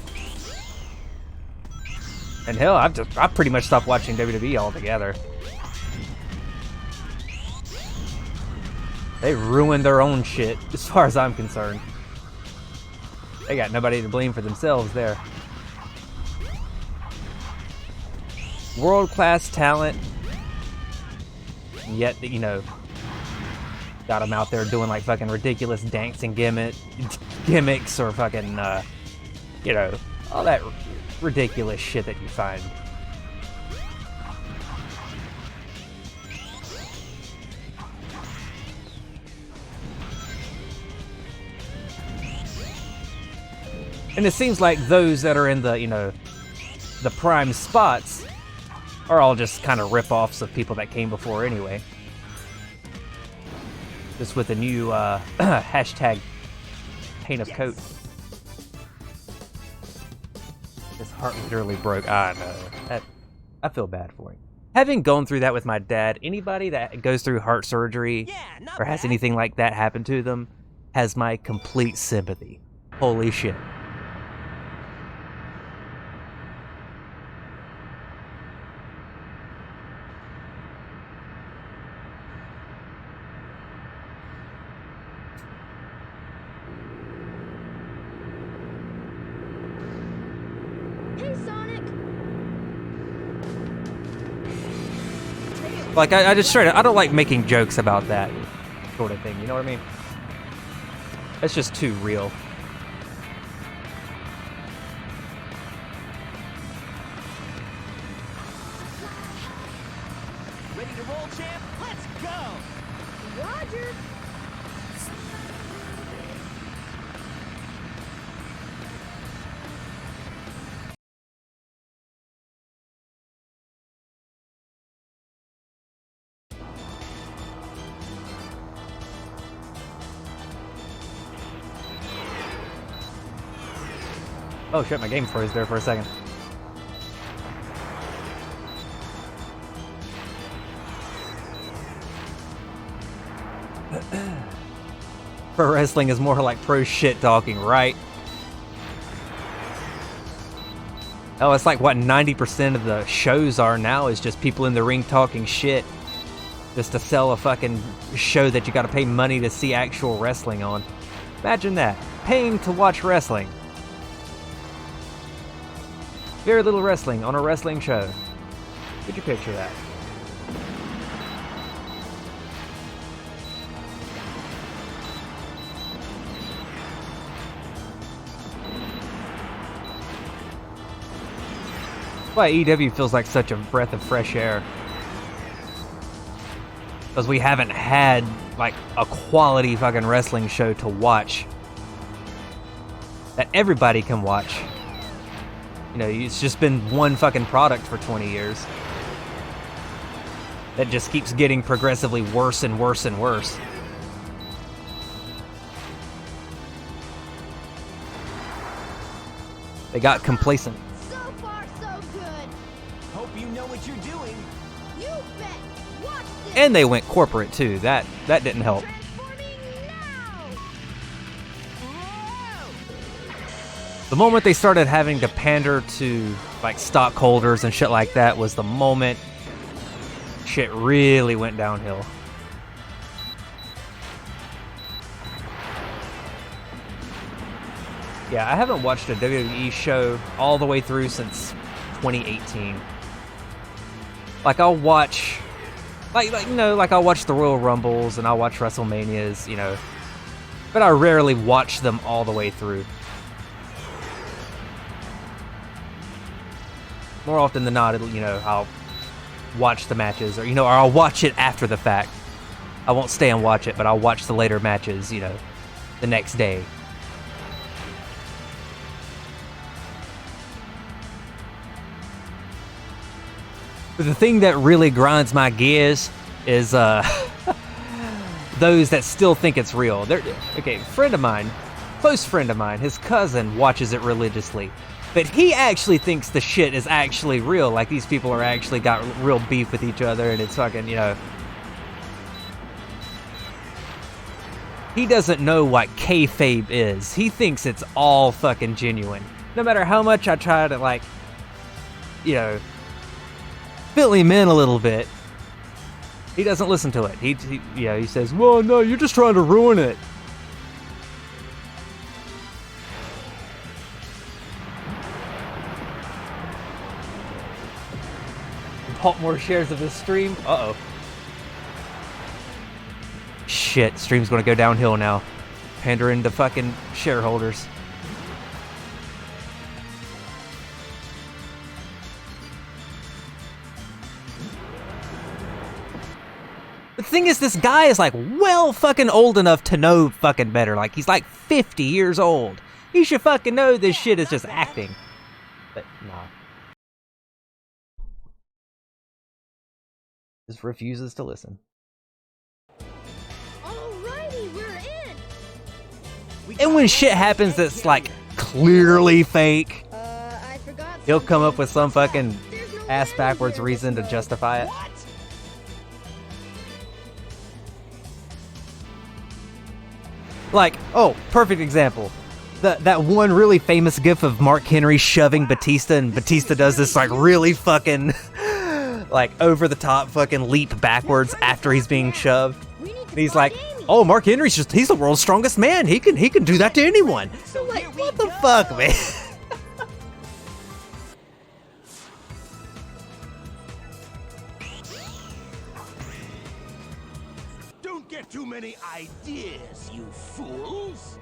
And hell, I pretty much stopped watching WWE altogether. They ruined their own shit, as far as I'm concerned. They got nobody to blame for themselves there. World-class talent. Yet, you know, got them out there doing like fucking ridiculous dancing gimmicks or fucking, you know, all that ridiculous shit that you find. And it seems like those that are in the, you know, the prime spots are all just kind of rip-offs of people that came before anyway. Just with a new hashtag paint of coat. His heart literally broke. I know. I feel bad for him. Having gone through that with my dad, anybody that goes through heart surgery or has anything like that happen to them has my complete sympathy. Holy shit. Like, I just straight up, I don't like making jokes about that sort of thing, you know what I mean? That's just too real. Ready to roll, champ? Let's go! Roger. Oh shit, my game froze there for a second. Pro wrestling is more like pro shit talking, right? Oh, it's like what 90% of the shows are now is just people in the ring talking shit. Just to sell a fucking show that you gotta pay money to see actual wrestling on. Imagine that. Paying to watch wrestling. Very little wrestling on a wrestling show. Could you picture that? That's why EW feels like such a breath of fresh air. Because we haven't had like a quality fucking wrestling show to watch that everybody can watch. You know, it's just been one fucking product for 20 years. That just keeps getting progressively worse and worse and worse. They got complacent. So far, so good. Hope you know what you're doing. You bet. Watch this. And they went corporate too. That didn't help. Transforming The moment they started having to pander to like stockholders and shit like that was the moment shit really went downhill. Yeah, I haven't watched a WWE show all the way through since 2018. Like I'll watch, like I'll watch the Royal Rumbles and I'll watch WrestleManias, you know, but I rarely watch them all the way through. More often than not, you know, I'll watch the matches, or or I'll watch it after the fact. I won't stay and watch it, but I'll watch the later matches, you know, the next day. But the thing that really grinds my gears is those that still think it's real. Okay, friend of mine, close friend of mine, his cousin watches it religiously, but he actually thinks the shit is actually real. Like these people are actually got real beef with each other, and it's fucking, you know. He doesn't know what kayfabe is. He thinks it's all fucking genuine. No matter how much I try to, like, you know, fill him in a little bit, he doesn't listen to it. He says, well, no, you're just trying to ruin it. Bought more shares of this stream? Uh-oh. Shit, stream's gonna go downhill now. Pandering to fucking shareholders. The thing is, this guy is like well fucking old enough to know fucking better. Like he's like 50 years old. He should fucking know this shit is just acting. But nah. Just refuses to listen. Alrighty, we're in. And when shit happens that's like clearly fake, I forgot. he'll come up with some fucking There's no ass way backwards we're reason to so- justify it. What? Like, oh, perfect example. That one really famous gif of Mark Henry shoving Batista, and Batista does this like really fucking like over the top fucking leap backwards after he's being shoved. We need to And he's find like, Amy. oh, Mark Henry's he's the world's strongest man. He can do that to anyone. So Like, here we what the go. fuck, man? Don't get too many ideas, you fools!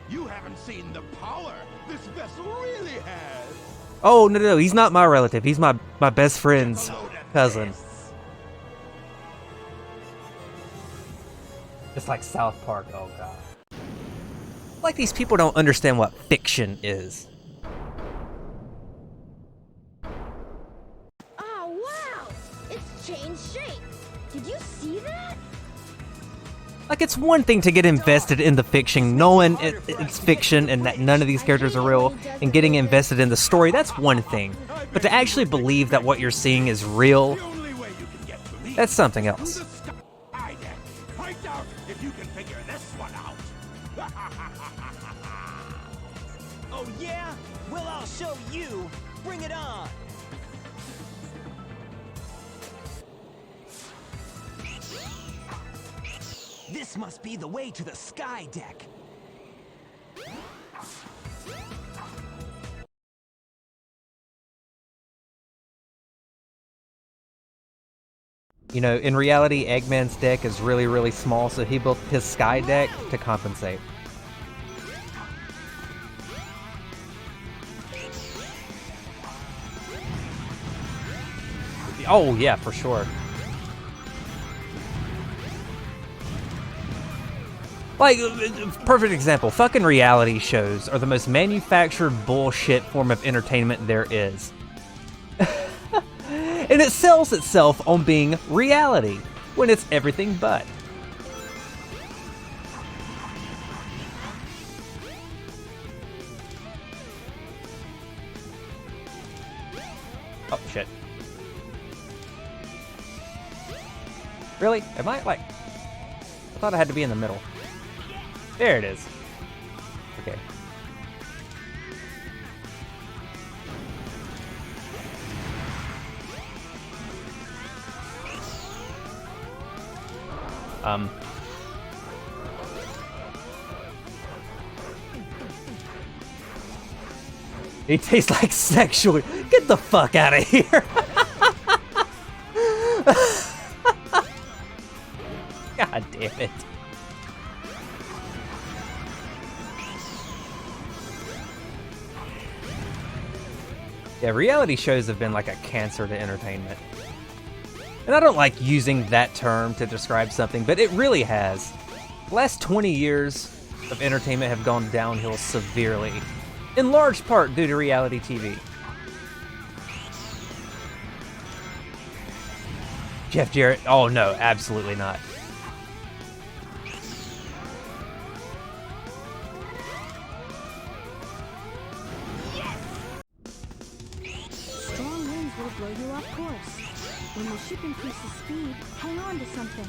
You haven't seen the power this vessel really has! Oh, no, he's not my relative. He's my best friend's Take a load at cousin. this. It's like South Park, oh god. Like these people don't understand what fiction is. Oh wow! It's changed shape. Did you see that? Like, it's one thing to get invested in the fiction, knowing it's fiction and that none of these characters are real, and getting invested in the story, that's one thing. But to actually believe that what you're seeing is real, The only way you can get to me that's something through else. the sky deck. Find out if you can figure this one out. Oh yeah? Well, I'll show you. Bring it on. This must be the way to the sky deck. You know, in reality, Eggman's deck is really, really small, so he built his sky deck to compensate. Oh, yeah, for sure. Like, perfect example, fucking reality shows are the most manufactured bullshit form of entertainment there is. And it sells itself on being reality, when it's everything but. Oh, shit. Really? Am I, like... I thought I had to be in the middle. There it is. Okay. He tastes like sexual. Get the fuck out of here. God damn it. Yeah, reality shows have been like a cancer to entertainment. And I don't like using that term to describe something, but it really has. The last 20 years of entertainment have gone downhill severely, in large part due to reality TV. Jeff Jarrett, oh no, absolutely not. Strong winds will blow you off course. When the ship increases speed, hang on to something.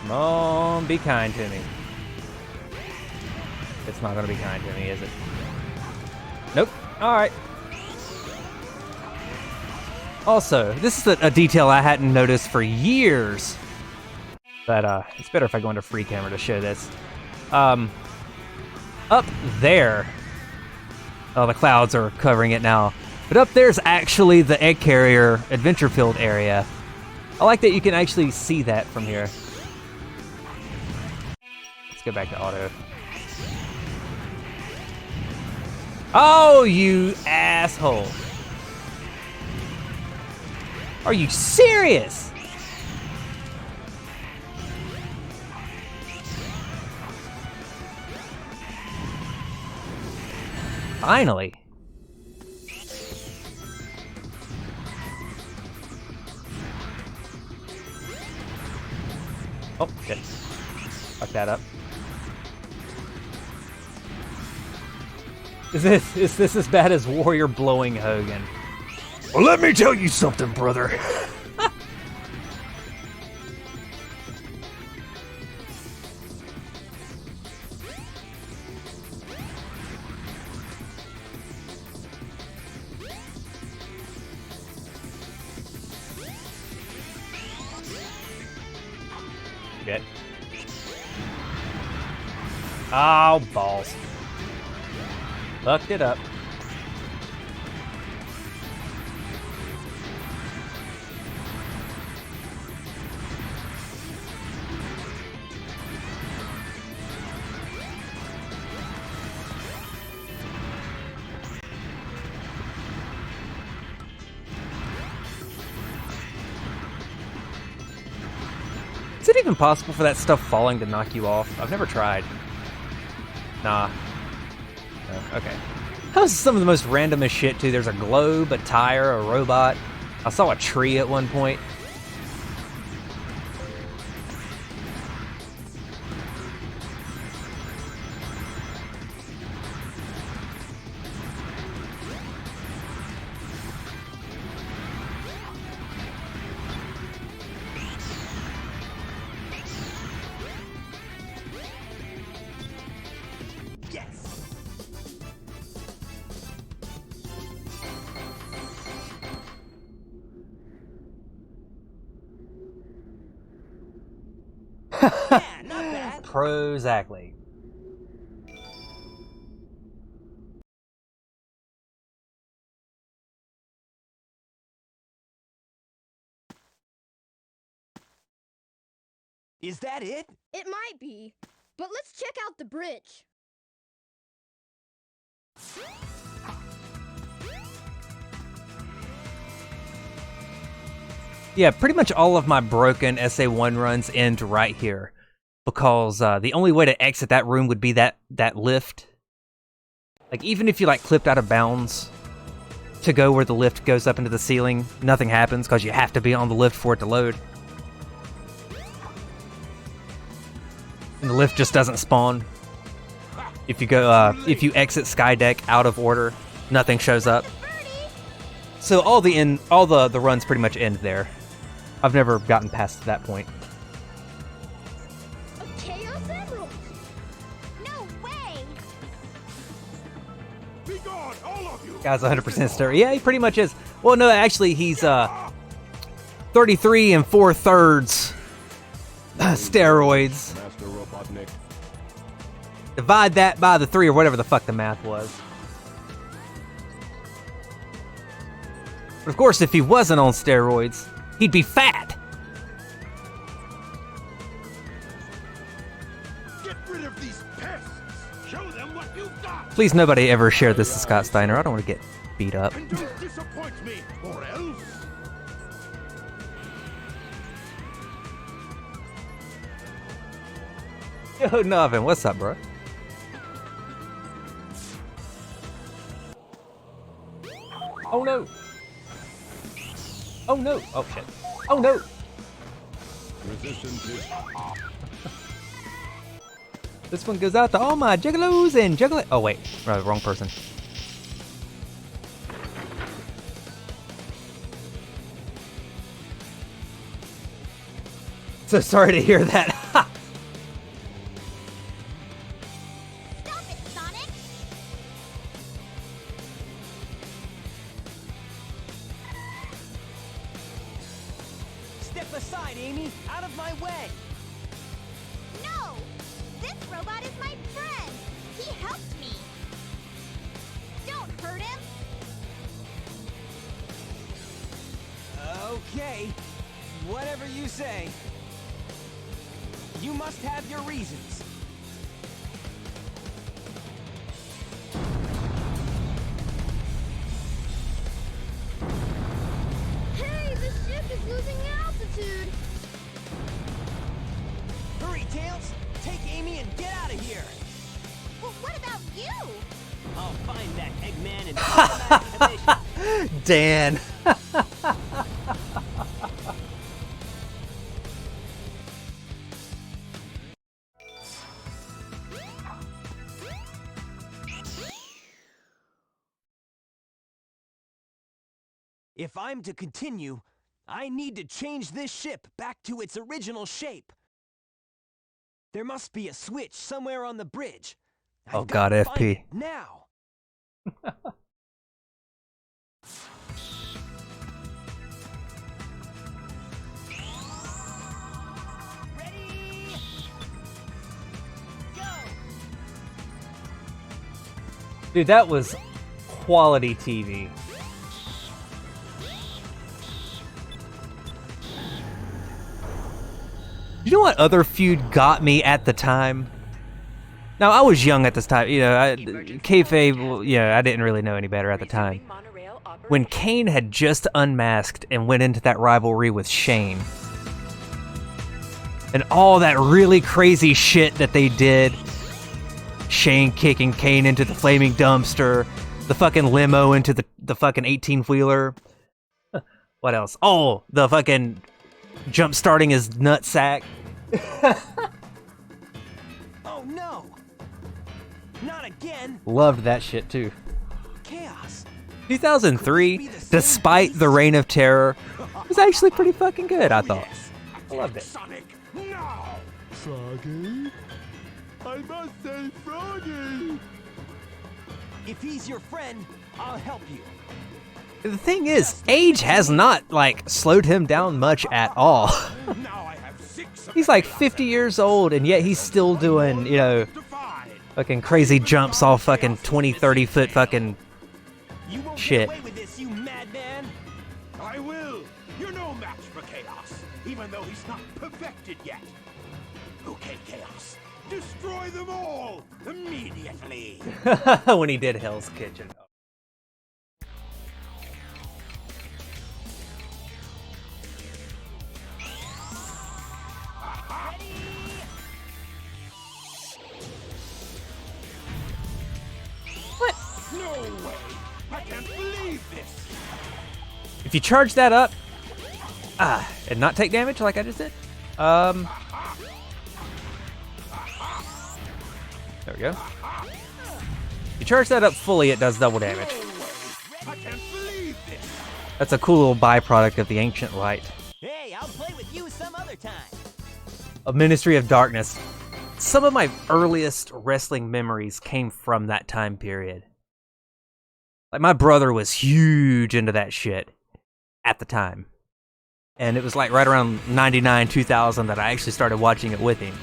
Come on, be kind to me. It's not gonna be kind to me, is it? Nope. Alright. Also, this is a detail I hadn't noticed for years. But it's better if I go into free camera to show this. Up there. Oh, the clouds are covering it now. But up there's actually the egg carrier adventure field area. I like that you can actually see that from here. Let's go back to auto. Oh, you asshole. Are you serious? Finally. Oh, shit. Fuck that up. Is this as bad as Warrior blowing Hogan? Well, let me tell you something, brother. Shit. Oh, balls. Fucked it up. Is it even possible for that stuff falling to knock you off? I've never tried. Nah. No, okay. How's some of the most randomest shit, too? There's a globe, a tire, a robot. I saw a tree at one point. Yeah, not bad. Prozactly. Is that it? It might be, but let's check out the bridge. Yeah, pretty much all of my broken SA1 runs end right here. Because the only way to exit that room would be that lift. Like, even if you, like, clipped out of bounds to go where the lift goes up into the ceiling, nothing happens because you have to be on the lift for it to load. And the lift just doesn't spawn. If you go, if you exit Sky Deck out of order, nothing shows up. So all the runs pretty much end there. I've never gotten past that point. A Chaos Emerald! No way! Be gone, all of you! Guy's 100% steroid. Yeah, he pretty much is. Well, no, actually, he's 33 and 4/3 steroids. Master Robotnik. Divide that by the 3 or whatever the fuck the math was. But of course, if he wasn't on steroids, he'd be fat. Get rid of these pests! Show them what you've got! Please, nobody ever share this to Scott Steiner. I don't want to get beat up. And don't disappoint me, or else... Yo, Novin, what's up, bro? Oh no! Oh no! Oh shit! Oh no! Resistance is This one goes out to all my juggalos and juggalo. Oh wait, wrong person. So sorry to hear that. Stop it, Sonic! Step aside, Amy! Out of my way! No! This robot is my friend! He helped me! Don't hurt him! Okay. Whatever you say. You must have your reasons. Hey, the ship is losing altitude! Hurry, Tails! Take Amy and get out of here! Well, what about you? I'll find that Eggman and automatic emission. Dan. If I'm to continue, I need to change this ship back to its original shape. There must be a switch somewhere on the bridge. Oh I've God, gotta find FP. it now. Ready? Go! Dude, that was quality TV. You know what other feud got me at the time? Now, I was young at this time. You know, kayfabe, well, I didn't really know any better at the time. When Kane had just unmasked and went into that rivalry with Shane. And all that really crazy shit that they did. Shane kicking Kane into the flaming dumpster. The fucking limo into the fucking 18-wheeler. What else? Oh, the fucking jump starting his nutsack. Oh no! Not again! Loved that shit too. Chaos! 2003, despite the Reign of Terror, was actually pretty fucking good, I thought. I loved it. Sonic, now! Froggy? I must say Froggy! If he's your friend, I'll help you. The thing is, age has not, like, slowed him down much at all. Now I have 6 of He's like chaos 50 years old, and yet he's still doing, defied. fucking crazy jumps off fucking 20, 30 foot fucking You won't shit. get away with this, you madman! I will! You're no match for Chaos, even though he's not perfected yet. Okay, Chaos, destroy them all immediately! when he did Hell's Kitchen. No way! I can't believe this! If you charge that up, and not take damage like I just did, there we go. you charge that up fully, it does double damage. I can't believe this. That's a cool little byproduct of the ancient light. Hey, I'll play with you some other time. A Ministry of Darkness. Some of my earliest wrestling memories came from that time period. Like, my brother was huge into that shit at the time. And it was like right around 99, 2000 that I actually started watching it with him.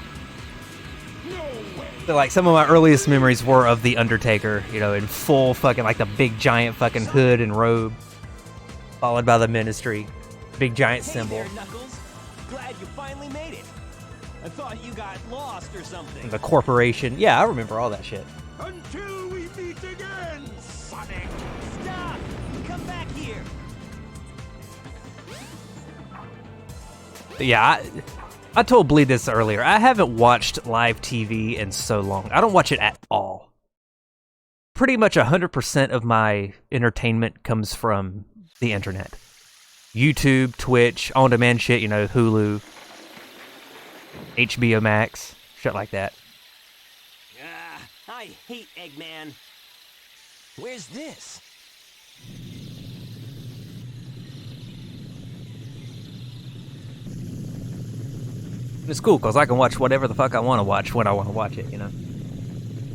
So like some of my earliest memories were of The Undertaker, you know, in full fucking, like the big giant fucking hood and robe. Followed by the Ministry. Big giant symbol. Hey there, Knuckles. Glad you finally made it. I thought you got lost or something. The corporation. Yeah, I remember all that shit. Until we meet again, Sonic. Stop! Come back here. But yeah, I told Bleed this earlier. I haven't watched live TV in so long. I don't watch it at all. Pretty much 100% of my entertainment comes from the internet. YouTube, Twitch, on-demand shit, you know, Hulu, HBO Max, shit like that. I hate Eggman. Where's this? It's cool because I can watch whatever the fuck I want to watch when I want to watch it, you know?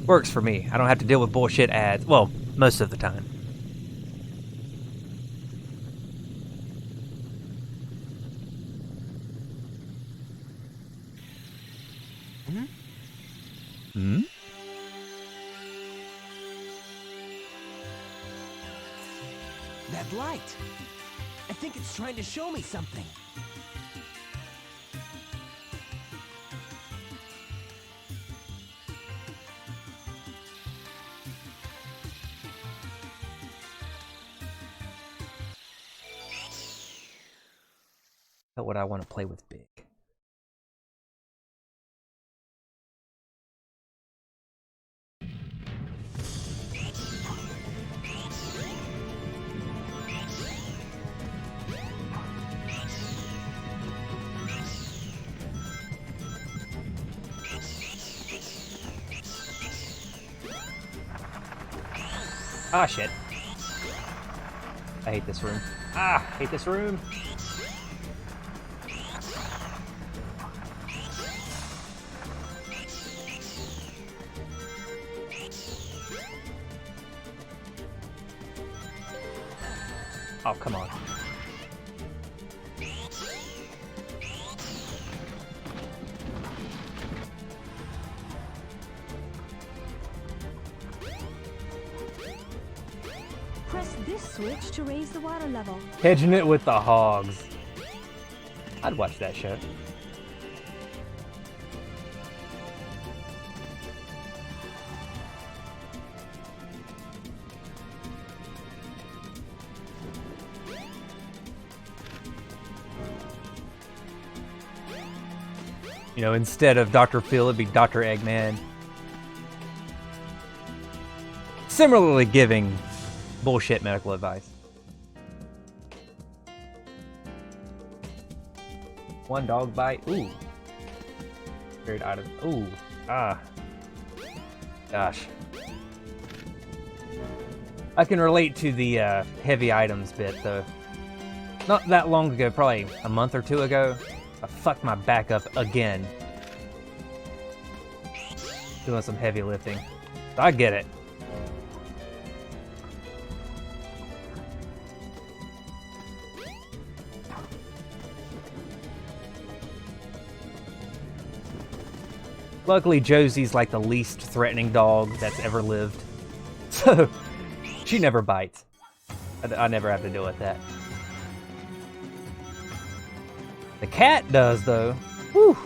Works for me. I don't have to deal with bullshit ads. Well, most of the time. Hmm? That light. I think it's trying to show me something. What would I want to play with big? Ah, shit. I hate this room. Ah, hate this room. Oh, come on. Press this switch to raise the water level. Hedging it with the hogs. I'd watch that show. You know, instead of Dr. Phil, it'd be Dr. Eggman. Similarly giving bullshit medical advice. One dog bite. Ooh. Carried item. Ooh. Ah. Gosh. I can relate to the heavy items bit, though. Not that long ago, probably a month or two ago, I fucked my back up again. Doing some heavy lifting. I get it. Luckily, Josie's like the least threatening dog that's ever lived. So, she never bites. I never have to deal with that. The cat does, though. Whew.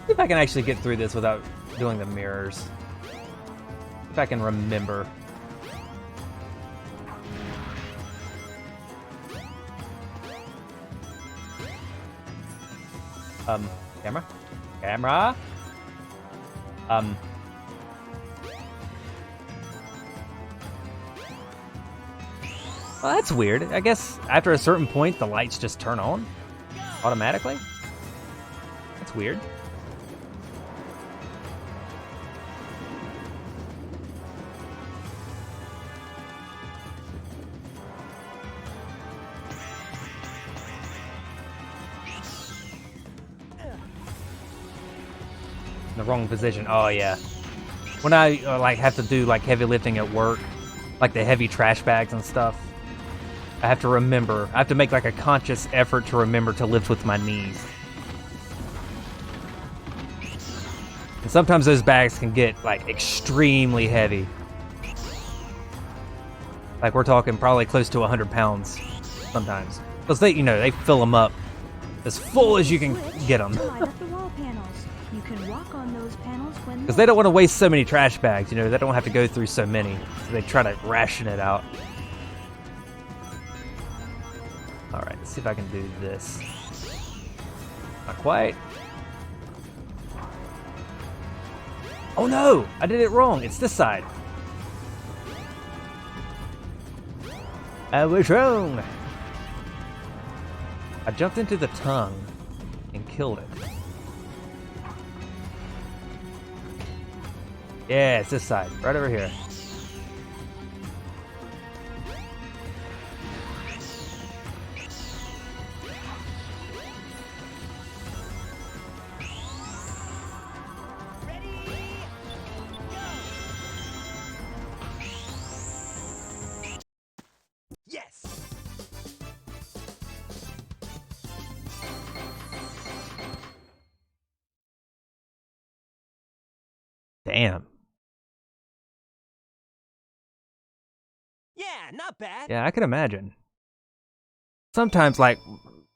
See if I can actually get through this without doing the mirrors. If I can remember. Camera? Camera? Well, that's weird. I guess after a certain point, the lights just turn on. Automatically? That's weird. The wrong position. Oh yeah. When I like have to do like heavy lifting at work, like the heavy trash bags and stuff, I have to remember. I have to make like a conscious effort to remember to lift with my knees. And sometimes those bags can get like extremely heavy. Like we're talking probably close to 100 pounds sometimes. Because they, you know, they fill them up as full as you can get them. Light up the wall panels. You can walk on those panels when Because they don't want to waste so many trash bags, you know, they don't have to go through so many. So they try to ration it out. Alright, let's see if I can do this. Not quite. Oh no! I did it wrong. It's this side. I was wrong. I jumped into the tongue and killed it. Yeah, it's this side. Right over here. Yes! Damn. Yeah, not bad. Yeah, I can imagine. Sometimes, like,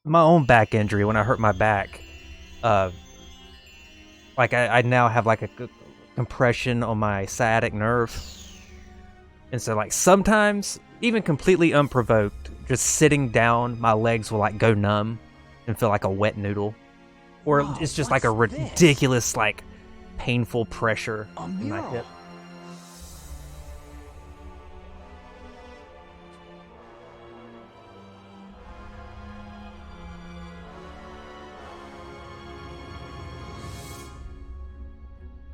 my own back injury, when I hurt my back, like, I now have, like, a compression on my sciatic nerve. And so, like, sometimes, even completely unprovoked, just sitting down, my legs will, like, go numb and feel like a wet noodle. Or Whoa, it's just, like, a what's this? ridiculous, like, painful pressure A in my mural. hip.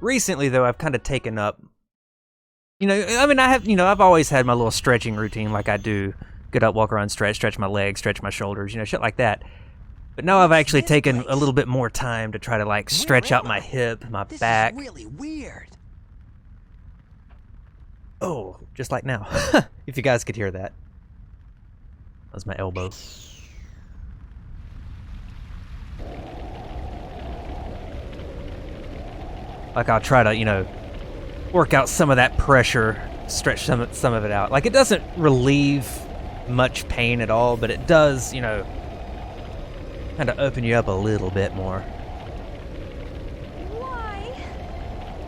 Recently, though, I've kind of taken up, you know, I mean, I've always had my little stretching routine, like I do, get up, walk around, stretch my legs, stretch my shoulders, you know, shit like that. But now I've actually taken a little bit more time to try to, like, stretch out my hip, my This back. is really weird. Oh, just like now. If you guys could hear that. That was my elbow. Like, I'll try to, you know, work out some of that pressure, stretch some of it out. Like, it doesn't relieve much pain at all, but it does, you know, kind of open you up a little bit more. Why?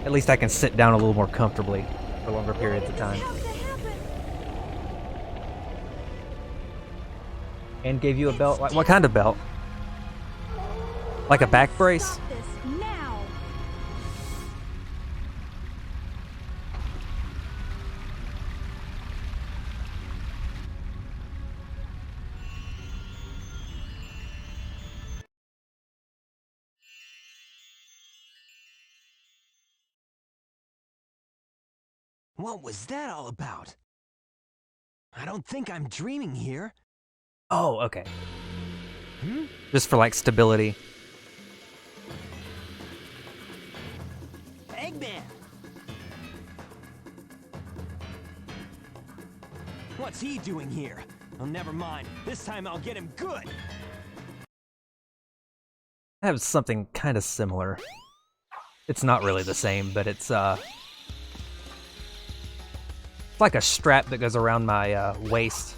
At least I can sit down a little more comfortably for longer periods of time. Have to happen. And gave you a belt. Like, what kind of belt? Like a back brace? Stop this now. What was that all about? I don't think I'm dreaming here. Oh, okay. Hmm? Just for, like, stability. Eggman! What's he doing here? Oh, never mind. This time I'll get him good. I have something kind of similar. It's not really the same, but it's like a strap that goes around my waist.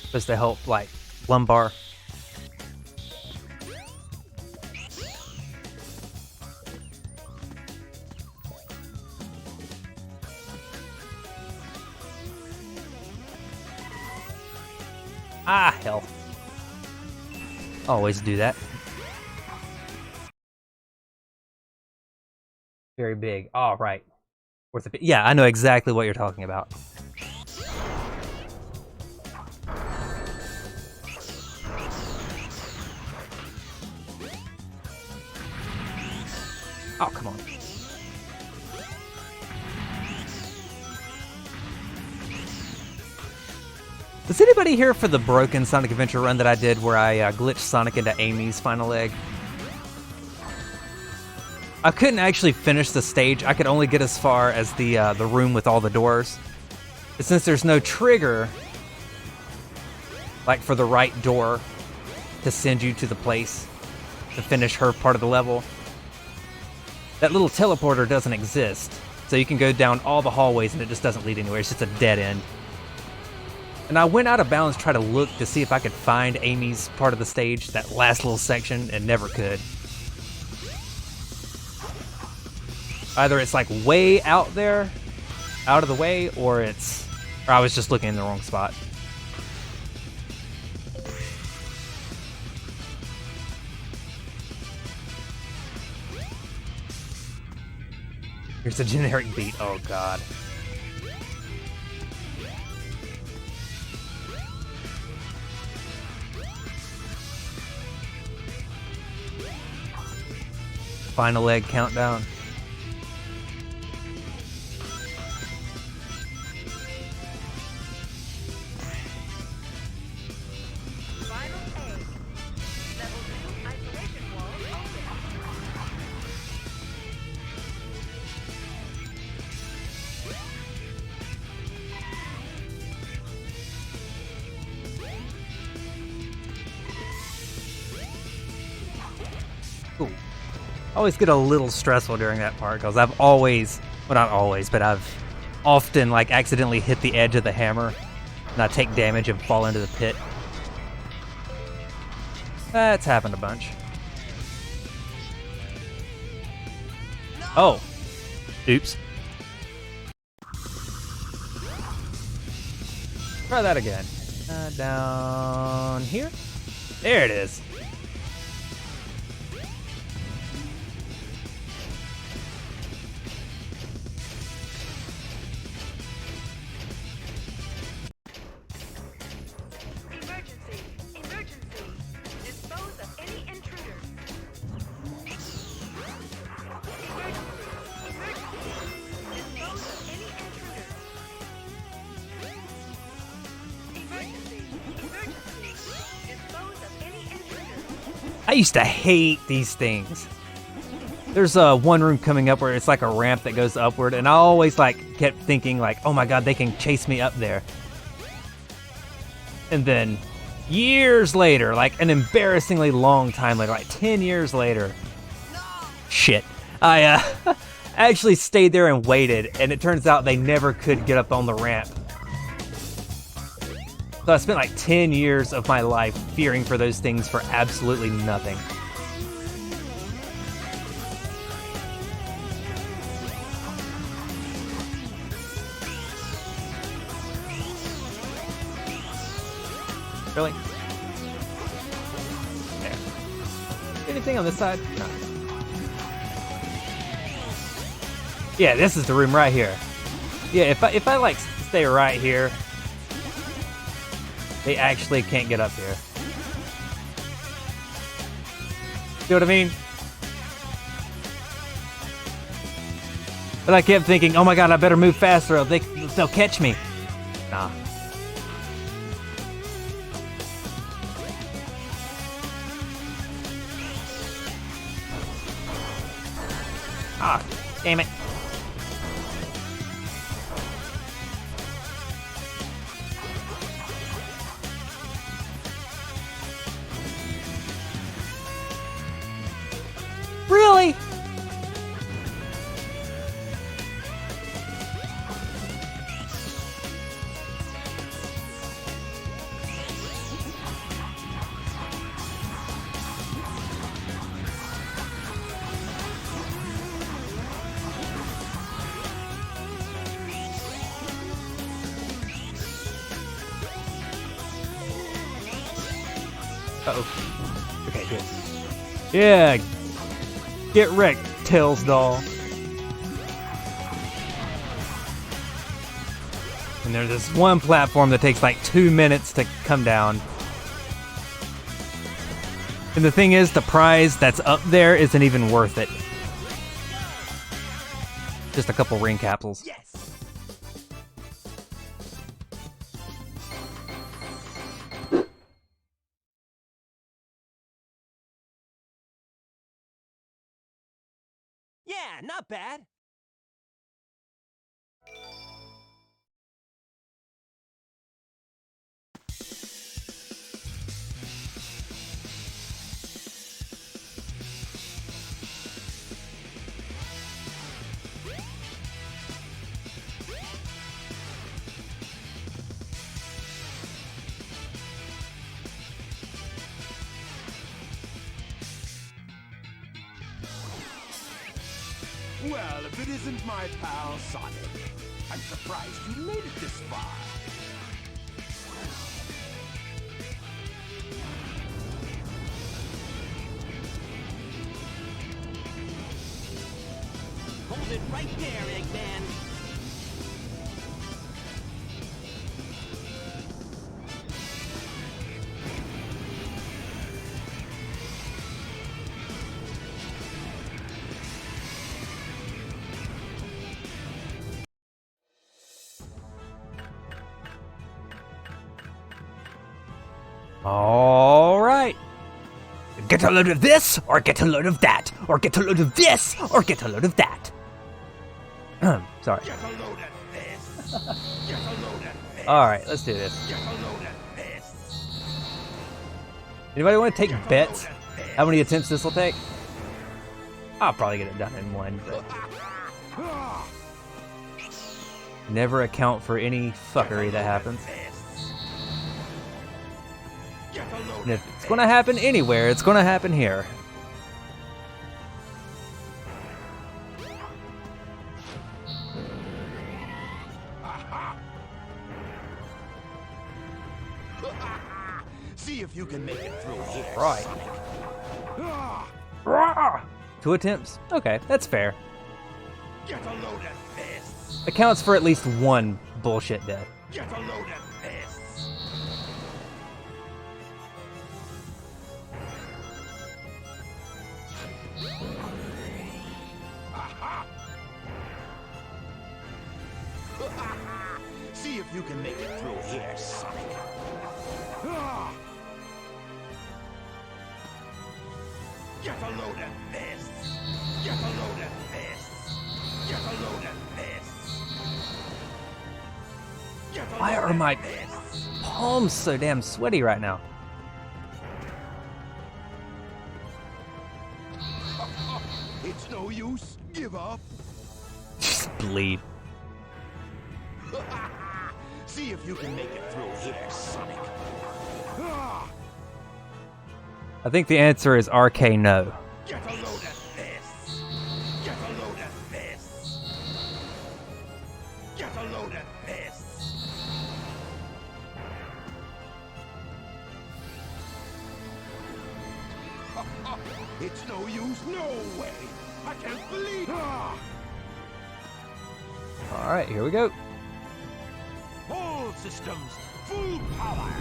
Supposed to help, like, lumbar. Ah, hell. Always do that. Very big. Oh, right. Yeah, I know exactly what you're talking about. Oh, come on. Was anybody here for the broken Sonic Adventure run that I did where I glitched Sonic into Amy's final egg? I couldn't actually finish the stage. I could only get as far as the room with all the doors. But since there's no trigger, like for the right door to send you to the place to finish her part of the level, that little teleporter doesn't exist. So you can go down all the hallways and it just doesn't lead anywhere. It's just a dead end. And I went out of bounds to try to look to see if I could find Amy's part of the stage, that last little section, and never could. Either it's like way out there, out of the way, or I was just looking in the wrong spot. Here's a generic beat. Oh god. Final egg countdown. Final egg. Level 2 isolation wall open. Cool. I always get a little stressful during that part because I've always, well not always, but I've often like accidentally hit the edge of the hammer and I take damage and fall into the pit. That's happened a bunch. Oh. Oops. Try that again. Down here. There it is. Emergency! Emergency! Dispose of any intruders. Emergency! Emergency! Dispose of any intruders. Emergency! Emergency! Dispose of any intruders. I used to hate these things. There's one room coming up where it's like a ramp that goes upward, and I always like kept thinking like, oh my god, they can chase me up there. And then years later, like an embarrassingly long time later, like 10 years later, shit, I actually stayed there and waited, and it turns out they never could get up on the ramp. So I spent like 10 years of my life fearing for those things for absolutely nothing. Really? There. Anything on this side? No. Yeah, this is the room right here. Yeah, if I like stay right here, they actually can't get up here. See what I mean? But I kept thinking, oh my god, I better move faster or they'll catch me. Nah. Ah, damn it. Really? Uh-oh. Okay, good. Yeah. Get wrecked, Tails doll. And there's this one platform that takes like 2 minutes to come down. And the thing is, the prize that's up there isn't even worth it. Just a couple ring capsules. Yes! Yeah, not bad. Well, if it isn't my pal Sonic, I'm surprised you made it this far. Hold it right there, Eggman. All right. Get a load of this, or get a load of that, or get a load of this, or get a load of that. Sorry. Get a load of this. Get a load of this. All right, let's do this. Get a load of this. Anybody want to take bets? How many attempts this will take? I'll probably get it done in one, but never account for any fuckery that happens. And if it's gonna happen anywhere, it's gonna happen here. See if you can make it through here. Right. Sonic. 2 attempts? Okay, that's fair. Get a load of this. Accounts for at least one bullshit death. Get a load of this. See if you can make it through here, Sonic. Get a load of this. Get a load of this. Get a load of this. Get a Why load are of my this. palms so damn sweaty right now? It's no use. Give up. Just bleed. See if you can make it through here, Sonic. I think the answer is RK no. Get a load of this. Get a load of this. Get a load of this. It's no use. No way. I can't believe. All right, here we go. All systems, full power.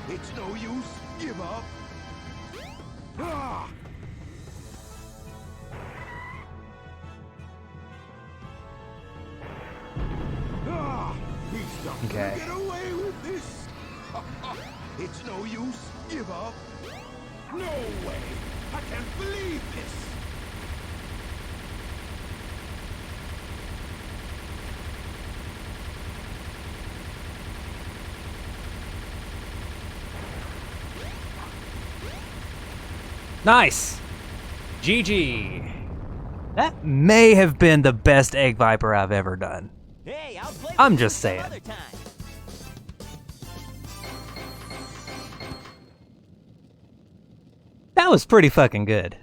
It's no use. Give up. He's not Okay. gonna get away with this. It's no use. Give up. No way. I can't believe this. Nice. GG. That may have been the best Egg Viper I've ever done. Hey, I'll play I'm with you just some saying. other time. That was pretty fucking good.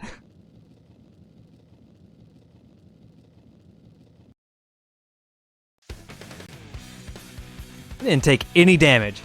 Didn't take any damage.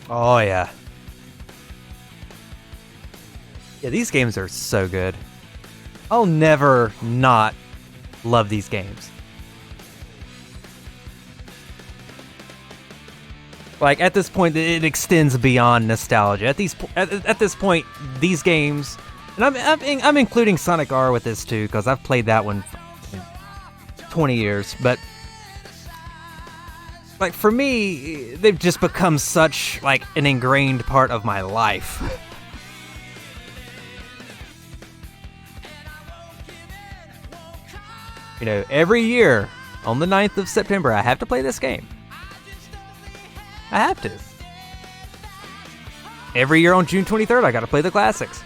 Oh yeah. Yeah, these games are so good. I'll never not love these games. Like, at this point, it extends beyond nostalgia. At this point, these games, and I'm including Sonic R with this too, because I've played that one for 20 years. But like for me, they've just become such like an ingrained part of my life. You know, every year on the 9th of September, I have to play this game. I have to. Every year on June 23rd, I gotta play the classics.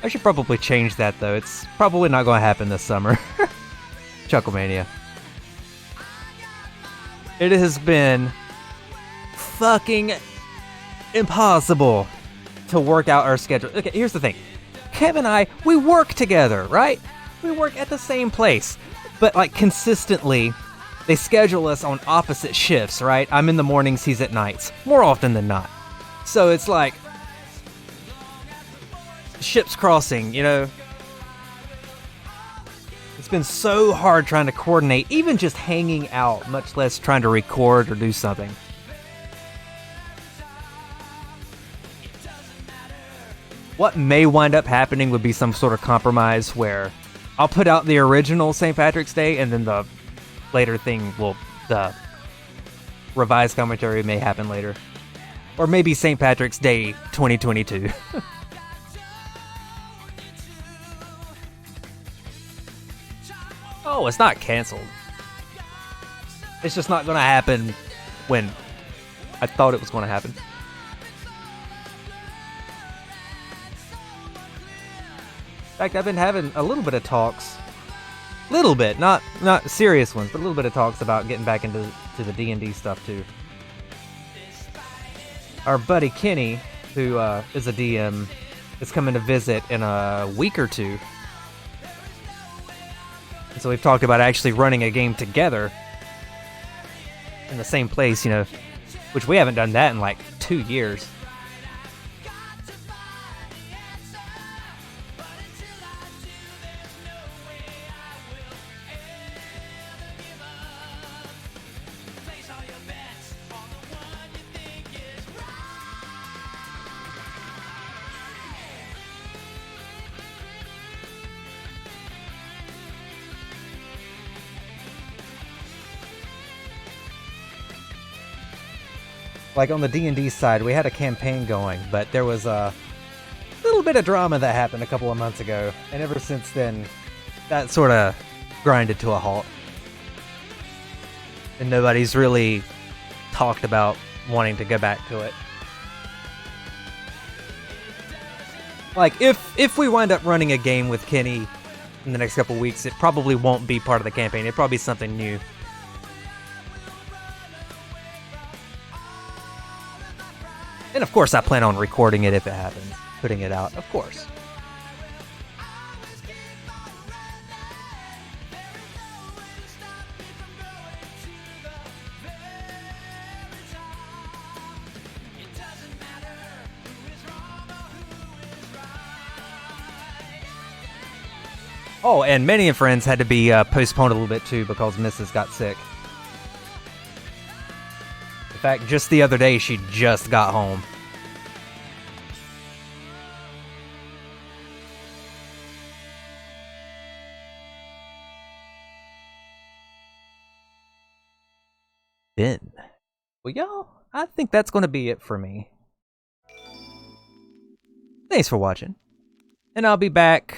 I should probably change that, though. It's probably not going to happen this summer. Chucklemania. It has been fucking impossible to work out our schedule. Okay, here's the thing. Kev and I, we work together, right? We work at the same place. But, like, consistently, they schedule us on opposite shifts, right? I'm in the mornings, he's at nights. More often than not. So it's like ships crossing, you know? It's been so hard trying to coordinate, even just hanging out, much less trying to record or do something. What may wind up happening would be some sort of compromise where I'll put out the original St. Patrick's Day and then the later thing will, the revised commentary may happen later. Or maybe St. Patrick's Day 2022. Oh, it's not canceled. It's just not going to happen when I thought it was going to happen. In fact, I've been having a little bit of talks. Little bit, not serious ones, but a little bit of talks about getting back into the D&D stuff too. Our buddy Kenny, who is a DM, is coming to visit in a week or two. And so we've talked about actually running a game together in the same place, you know, which we haven't done that in like 2 years. Like on the D&D side, we had a campaign going, but there was a little bit of drama that happened a couple of months ago, and ever since then, that sort of grinded to a halt. And nobody's really talked about wanting to go back to it. Like, if we wind up running a game with Kenny in the next couple of weeks, it probably won't be part of the campaign. It'll probably be something new. And of course, I plan on recording it if it happens. Putting it out, of course. Oh, and Many and Friends had to be postponed a little bit too because Mrs. got sick. In fact, just the other day, she just got home. Ben. Well, y'all, I think that's going to be it for me. Thanks for watching. And I'll be back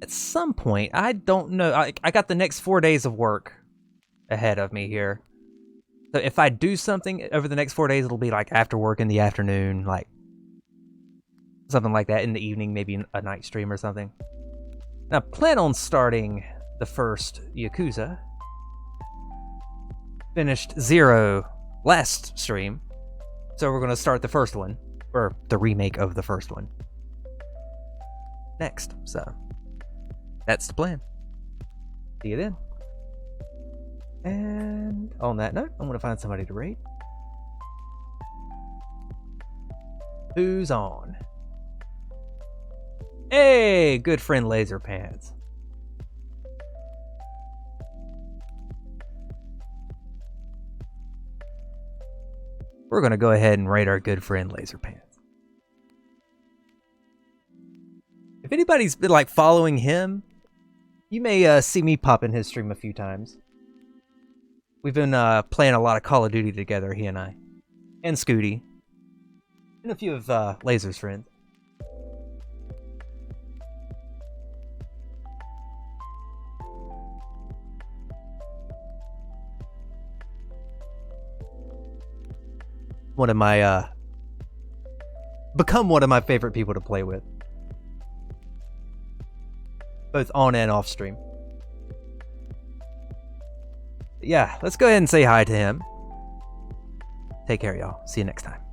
at some point. I don't know. I got the next 4 days of work ahead of me here. So if I do something over the next 4 days, it'll be like after work in the afternoon, like something like that in the evening, maybe a night stream or something. Now, I plan on starting the first Yakuza. Finished 0 last stream, so we're going to start the first one. Or the remake of the first one. Next, so that's the plan. See you then. And on that note, I'm gonna find somebody to raid. Who's on? Hey, good friend Laser Pants. We're gonna go ahead and raid our good friend Laser Pants. If anybody's been like following him, you may see me pop in his stream a few times. We've been playing a lot of Call of Duty together, he and I. And Scooty. And a few of Laser's friends. One of my, become one of my favorite people to play with. Both on and off stream. Yeah, let's go ahead and say hi to him. Take care, y'all. See you next time.